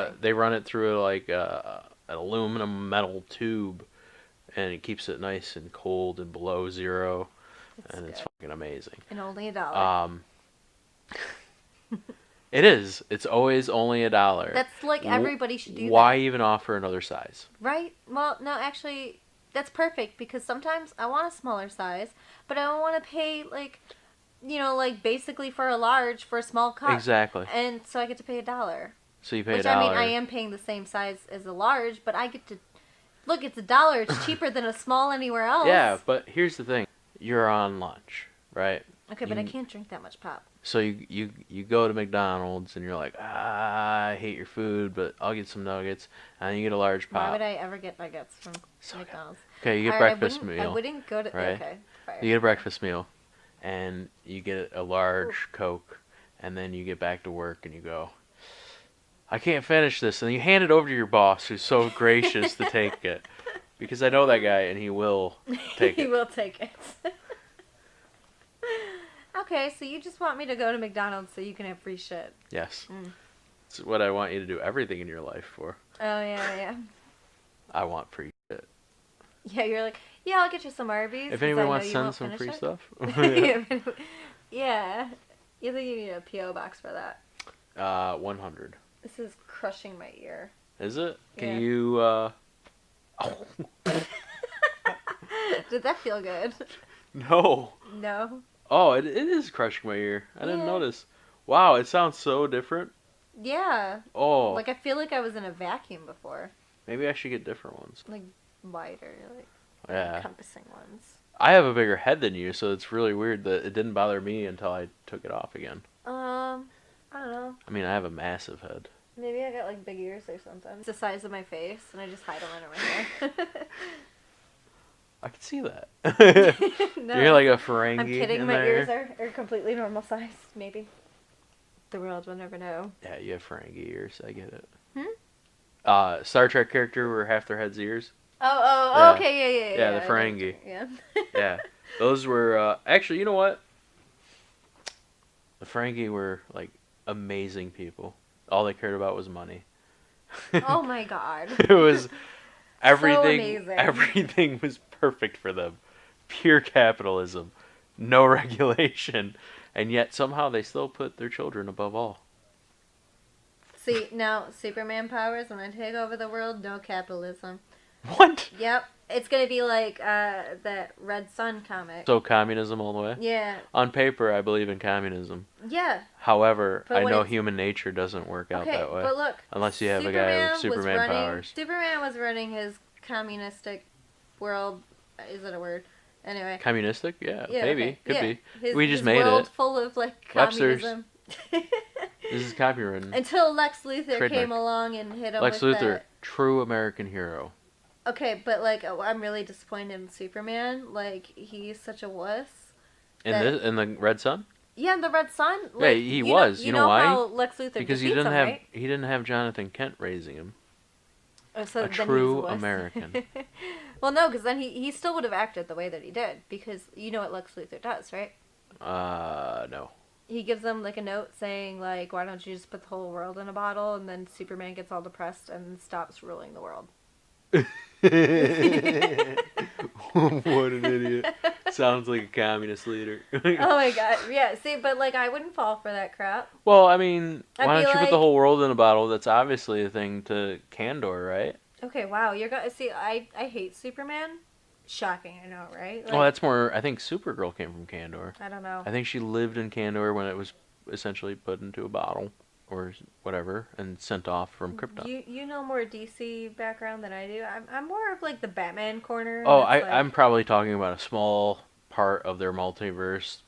it's amazing. they run it through like an aluminum metal tube, and it keeps it nice and cold and below zero, and it's good. fucking amazing. And only $1. It is. It's always only $1. That's like everybody should do Why that. even offer another size? Right? Well, no, actually, that's perfect because sometimes I want a smaller size, but I don't want to pay like basically for a large for a small cup. Exactly. And so I get to pay $1. So you pay Which $1. I mean, I am paying the same size as a large, but I get to look. It's $1. It's cheaper than a small anywhere else. Yeah, but here's the thing: you're on lunch, right? Okay, but I can't drink that much pop. So you go to McDonald's and you're like, I hate your food, but I'll get some nuggets, and you get a large pop. Why would I ever get nuggets from So good. McDonald's? Okay, you get Alright, breakfast I meal. wouldn't go to. right? Okay. Fire. You get a breakfast meal, and you get a large Coke, and then you get back to work and you go, I can't finish this, and you hand it over to your boss, who's so gracious to take it, because I know that guy and he will take He it. will take it. Okay, so you just want me to go to McDonald's so you can have free shit. Yes, Mm. it's what I want you to do everything in your life for. Oh, yeah. I want free shit. Yeah, you're like, yeah, I'll get you some Arby's. If 'cause anyone I wants know to you send won't some finish free it. stuff, Yeah. You think you need a P.O. box for that? 100. This is crushing my ear. Is it? Yeah. Can you, Oh. Did that feel good? No. No? Oh, it is crushing my ear. I didn't Yeah. notice. Wow, it sounds so different. Yeah. Oh, Like, I feel like I was in a vacuum before. maybe I should get different ones. Like, wider, like, Yeah. encompassing ones. I have a bigger head than you, so it's really weird that it didn't bother me until I took it off again. I don't know. I mean, I have a massive head. Maybe I got like big ears or something. It's the size of my face, and I just hide them under my hair. I can see that. No, You're like a Ferengi. I'm kidding. In My there. ears are completely normal size. Maybe. The world will never know. Yeah, you have Ferengi ears. I get it. Hmm? Star Trek character where half their head's ears. Oh, Yeah. okay, yeah. Yeah, the I know. Ferengi. Yeah. Yeah, those were actually. You know what? The Ferengi were like amazing people. All they cared about was money. Oh my god. It was everything. amazing. Everything was perfect for them. Pure capitalism, no regulation, and yet somehow they still put their children above all. See, now Superman powers when I take over the world, no capitalism. What? Yep. It's gonna be like that Red Sun comic. So communism all the way? Yeah. On paper, I believe in communism. Yeah. However, But I when know it's- human nature doesn't work out Okay, that way. but look. Unless you have a guy with was Superman running, powers. Superman was running his communistic world. Is that a word? Anyway. Communistic? Yeah, Yeah, maybe. okay. Could Yeah. be. His, We just his made world it. full of like Webster's. communism. This is copywritten. Until Lex Luthor Trademark. came along and hit him Lex with Luthor, that. true American hero. Okay, but like I'm really disappointed in Superman. Like he's such a wuss. In the Red Sun? Yeah, the Red Sun. Yeah, Like, he you was. Know, You know why? How Lex Luthor Because he defeats didn't him, have right? he didn't have Jonathan Kent raising him. Oh, so a then he was true wuss. American. Well, no, because then he still would have acted the way that he did. Because you know what Lex Luthor does, right? No. He gives them like a note saying like, "Why don't you just put the whole world in a bottle?" And then Superman gets all depressed and stops ruling the world. What an idiot. Sounds like a communist leader. Oh my god, yeah. See, but like I wouldn't fall for that crap. Well, I mean, I'd why be don't you put like- the whole world in a bottle? That's obviously a thing to Candor, right? Okay, wow, you're gonna see. I hate Superman. Shocking, I know, right? Like, Well, that's more. I think Supergirl came from Candor. I don't know. I think she lived in Candor when it was essentially put into a bottle or whatever and sent off from Krypton. You know more DC background than I do. I'm more of like the Batman corner. Oh, that's, like, I'm probably talking about a small part of their multiverse.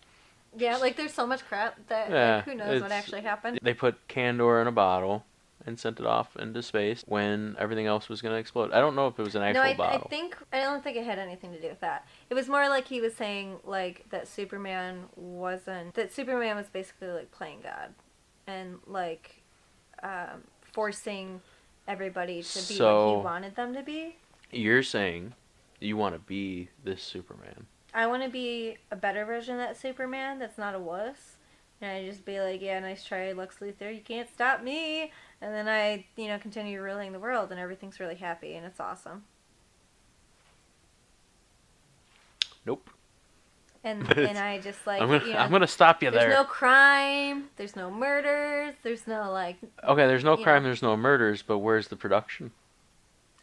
Yeah, like there's so much crap that Yeah, like, who knows what it's- actually happened. They put Candor in a bottle and sent it off into space when everything else was going to explode. I don't know if it was an actual No, I bottle. don't think it had anything to do with that. It was more like he was saying like that Superman was basically like playing God, and like forcing everybody to be what So- he wanted them to be. You're saying you want to be this Superman. I want to be a better version of that Superman that's not a wuss. And I just be like, yeah, nice try, Lex Luthor. You can't stop me. And then I, continue ruling the world, and everything's really happy, and it's awesome. Nope. And I just like, I'm gonna stop you there's there. no crime, there's no murders, there's no like. Okay, there's no you crime, know. there's no murders, but where's the production?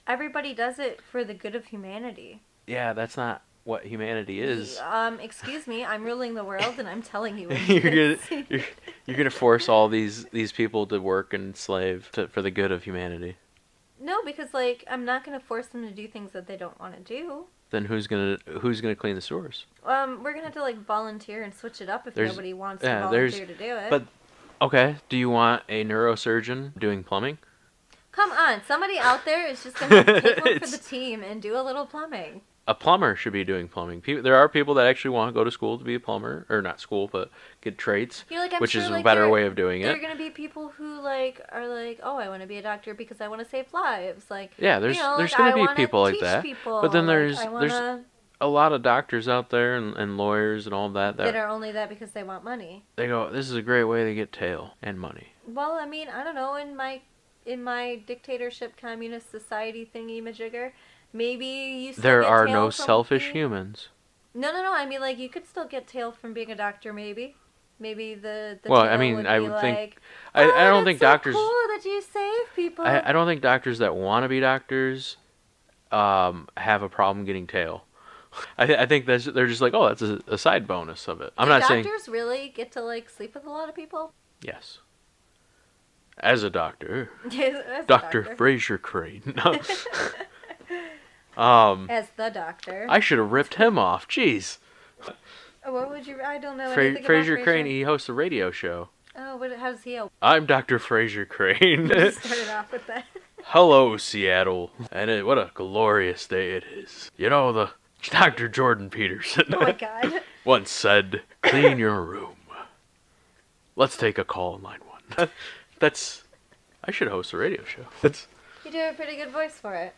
Everybody does it for the good of humanity. Yeah, that's not what humanity is. Excuse me, I'm ruling the world, and I'm telling you. What you're it gonna is. you're gonna force all these people to work and slave for the good of humanity. No, because like I'm not gonna force them to do things that they don't want to do. Then who's gonna clean the sewers? We're gonna have to like volunteer and switch it up if There's- nobody wants yeah, to volunteer to do it. But okay, do you want a neurosurgeon doing plumbing? Come on, somebody out there is just gonna take one for the It's- team and do a little plumbing. A plumber should be doing plumbing. There are people that actually want to go to school to be a plumber, or not school, but get trades, You're like, I'm which sure, is a like, better there- way of doing There are it. gonna be people who like are like, oh, I want to be a doctor because I want to save lives. Like, Yeah, there's like, gonna I be wanna people like teach that. people. But then Like, there's I wanna, a lot of doctors out there and lawyers and all that that are only that because they want money. they go, this is a great way to get tail and money. Well, I mean, I don't know. In my dictatorship communist society thingy majigger, maybe you still There get are tail no from selfish being- humans. No. I mean, like, you could still get tail from being a doctor, maybe. Maybe the Well, tail I mean, would I be would think- like, I "Oh, don't that's think so doctors. cool that you save people. I don't think doctors that want to be doctors have a problem getting tail. I think they're just like, oh, that's a side bonus of it. I'm Do not saying doctors really get to like sleep with a lot of people? yes. As a doctor, As a Dr. Fraser Crane. No. As the Doctor. I should have ripped him off. Jeez. What would you? I don't know anything Fraser about Crane. He hosts a radio show. Oh, how does he? I'm Dr. Fraser Crane. Started off with that. Hello, Seattle. And what a glorious day it is. You know, the Dr. Jordan Peterson Oh my God. once said, clean your room. Let's take a call on line 1. I should host a radio show. You do a pretty good voice for it.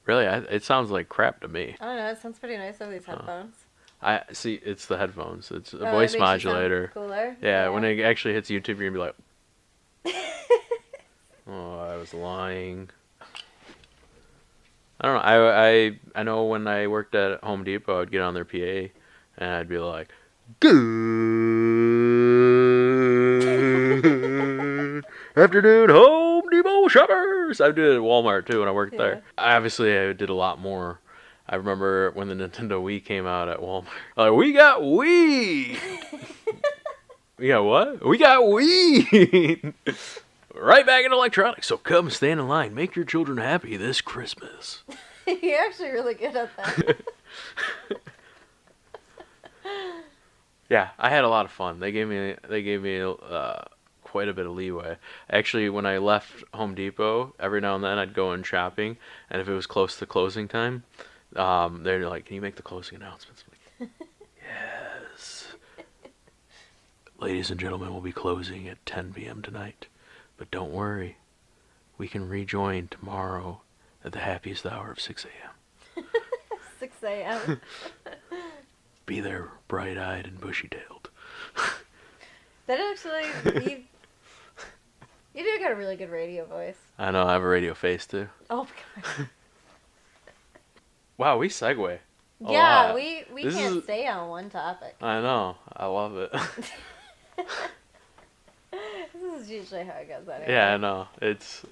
Really, it sounds like crap to me. I don't know. It sounds pretty nice over these headphones. I see. It's the headphones. It's a Oh, voice it makes you sound modulator. Cooler. Yeah, when it actually hits YouTube, you're gonna be like, "Oh, I was lying." I don't know. I know when I worked at Home Depot, I'd get on their PA, and I'd be like, "Good afternoon, Home Depot shoppers." I did it at Walmart too when I worked there. Obviously, I did a lot more. I remember when the Nintendo Wii came out at Walmart. Like, we got Wii! We got what? We got Wii! Right back in electronics, so come stand in line. Make your children happy this Christmas. You're actually really good at that. Yeah, I had a lot of fun. They gave me quite a bit of leeway. Actually, when I left Home Depot, every now and then I'd go in shopping, and if it was close to closing time, they're like, "Can you make the closing announcements?" I'm like, yes. Ladies and gentlemen, we'll be closing at 10 p.m. tonight. But don't worry. We can rejoin tomorrow at the happiest hour of 6 a.m. 6 a.m. Be there bright-eyed and bushy-tailed. That actually, you do got a really good radio voice. I know, I have a radio face, too. Oh my God. Wow, we segue. A Yeah, lot. we This can't is- stay on one topic. I know. I love it. This is usually how it goes anyway. Yeah, I know. It's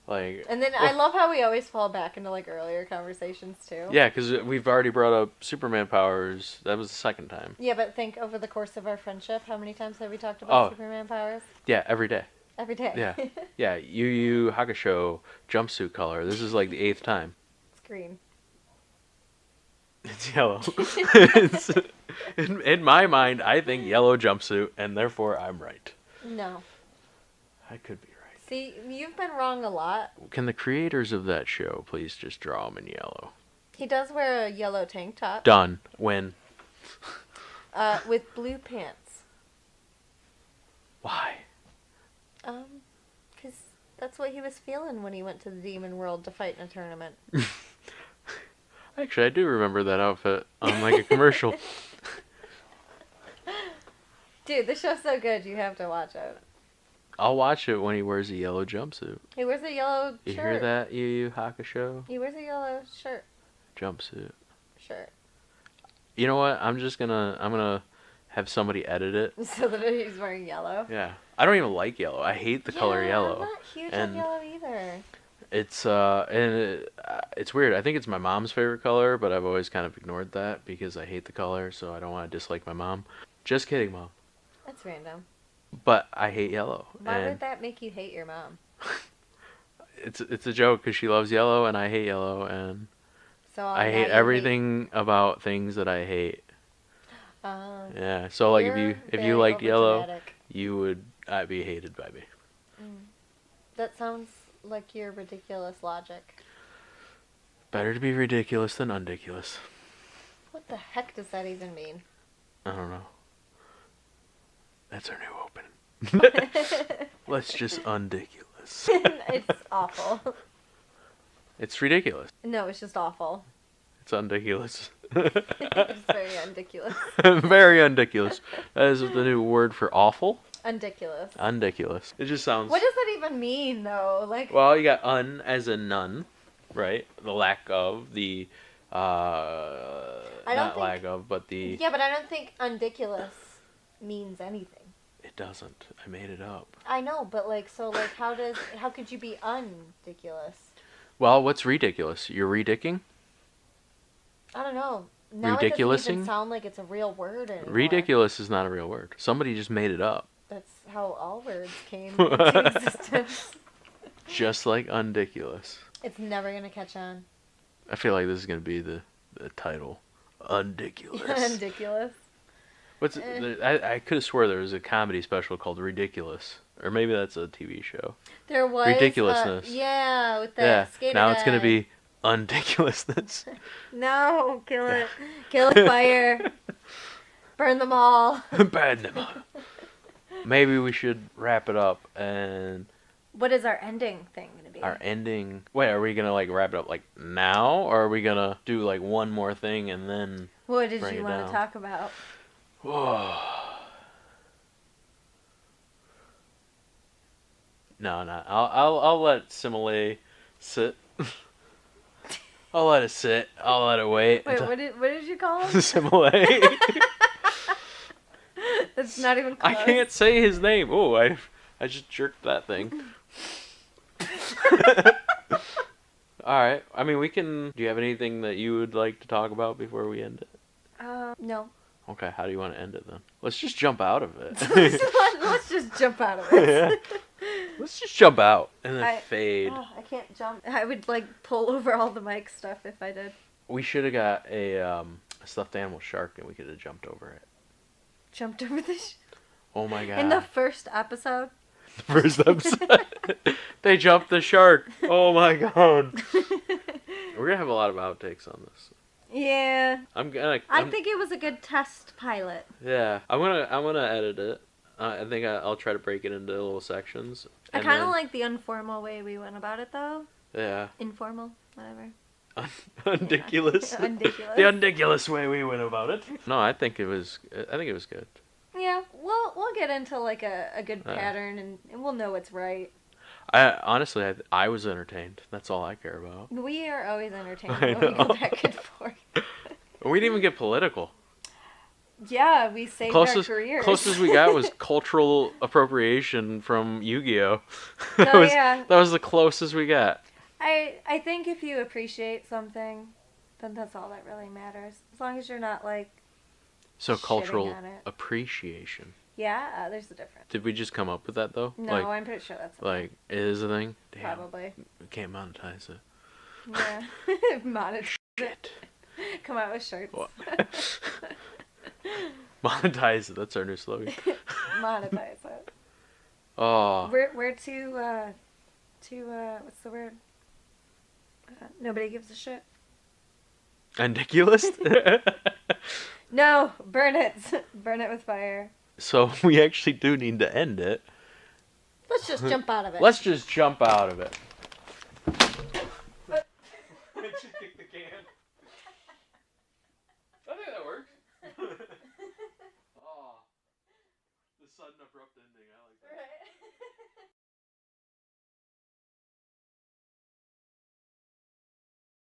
like... And then I love how we always fall back into like earlier conversations too. Yeah, because we've already brought up Superman powers. That was the second time. Yeah, but think over the course of our friendship, how many times have we talked about Superman powers? Yeah, every day. Every day. Yeah. Yeah, Yu Yu Hakusho jumpsuit color. This is like the 8th time. It's green. It's yellow. It's, in my mind, I think yellow jumpsuit, and therefore I'm right. No. I could be right. See, you've been wrong a lot. Can the creators of that show please just draw him in yellow? He does wear a yellow tank top. Done. When? With blue pants. Why? 'Cause that's what he was feeling when he went to the demon world to fight in a tournament. Actually, I do remember that outfit on like a commercial. Dude, the show's so good, you have to watch it. I'll watch it when he wears a yellow jumpsuit. He wears a yellow You shirt. hear that, Yu Yu Hakusho? He wears a yellow Jumpsuit. shirt. You know what? I'm gonna have somebody edit it. So that he's wearing yellow. Yeah. I don't even like yellow. I hate the color yellow. I'm not huge And on yellow either. It's weird. I think it's my mom's favorite color, but I've always kind of ignored that because I hate the color, so I don't want to dislike my mom. Just kidding, Mom. That's random. But I hate yellow. Why and would that make you hate your mom? it's a joke because she loves yellow and I hate yellow, and So I hate everything about things that I hate. Yeah. So like if you liked yellow, you would be hated by me. That sounds like your ridiculous logic. Better to be ridiculous than undiculous. What the heck does that even mean? I don't know. That's our new open. Let's just undiculous. It's awful. It's ridiculous. No, it's just awful. It's undiculous. It's very undiculous. Very undiculous. That is the new word for awful. Undiculous. Undiculous. It just sounds... What does that even mean, though? Like, Well, you got as in none, right? The lack of, the... not lack of, but the... Yeah, but I don't think undiculous means anything. It doesn't. I made it up. I know, but how could you be undiculous? Well, what's ridiculous? You're ridicking? I don't know. Now it doesn't Ridiculousing? even sound like it's a real word anymore. Ridiculous is not a real word. Somebody just made it up. That's how all words came into existence. Just like undiculous. It's never gonna catch on. I feel like this is gonna be the title. Undiculous. Ridiculous. What's I could have swore there was a comedy special called Ridiculous, or maybe that's a TV show. There was Ridiculousness. Yeah, with the Yeah. skater Now it's gonna guy. be Undiculousness. No, kill it. Kill it, fire. Burn them all. Burn them up. Maybe we should wrap it up and What is our ending thing gonna be? our ending. Wait, are we gonna like wrap it up like now, or are we gonna do like one more thing and then? What did bring you it want down. to talk about? No, I'll let Simile sit. I'll let it sit. I'll let it wait. Wait, what did you call him? Simile. That's not even I close. can't say his name. Oh, I just jerked that thing. All right. I mean, we can. Do you have anything that you would like to talk about before we end it? No. Okay. How do you want to end it then? Let's just jump out of it. Let's just jump out of it. Yeah. Let's just jump out and then fade. Oh, I can't jump. I would like pull over all the mic stuff if I did. We should have got a stuffed animal shark and we could have jumped over it. Jumped over the Oh my god. in the first episode. First episode. They jumped the shark. Oh my god. We're gonna have a lot of outtakes on this. Yeah. I think it was a good test pilot. Yeah. I'm gonna edit it. I think I'll try to break it into little sections. I and kind of then- like the informal way we went about it, though. Yeah. Informal, whatever. Undiculous. Undiculous. The undiculous way we went about it. No, I think it was good. Yeah, we'll get into like a good pattern, and we'll know what's right. Honestly, I was entertained. That's all I care about. We are always entertained I when we go know. back and forth. We didn't even get political. Yeah, we saved our careers. Closest we got was cultural appropriation from Yu-Gi-Oh. Oh, yeah. That was the closest we got. I think if you appreciate something, then that's all that really matters. As long as you're not like, So shitting cultural on it. appreciation. Yeah, there's a difference. Did we just come up with that though? No, like, I'm pretty sure that's like it is a thing. Damn, probably. we can't monetize it. Yeah, monetize it. Shit. Come out with shirts. What? Monetize it. That's our new slogan. Monetize it. Oh. We're too what's the word? Nobody gives a shit. Ridiculous. No, burn it. Burn it with fire. So we actually do need to end it. Let's just jump out of it. Let's just jump out of it. Kick the can.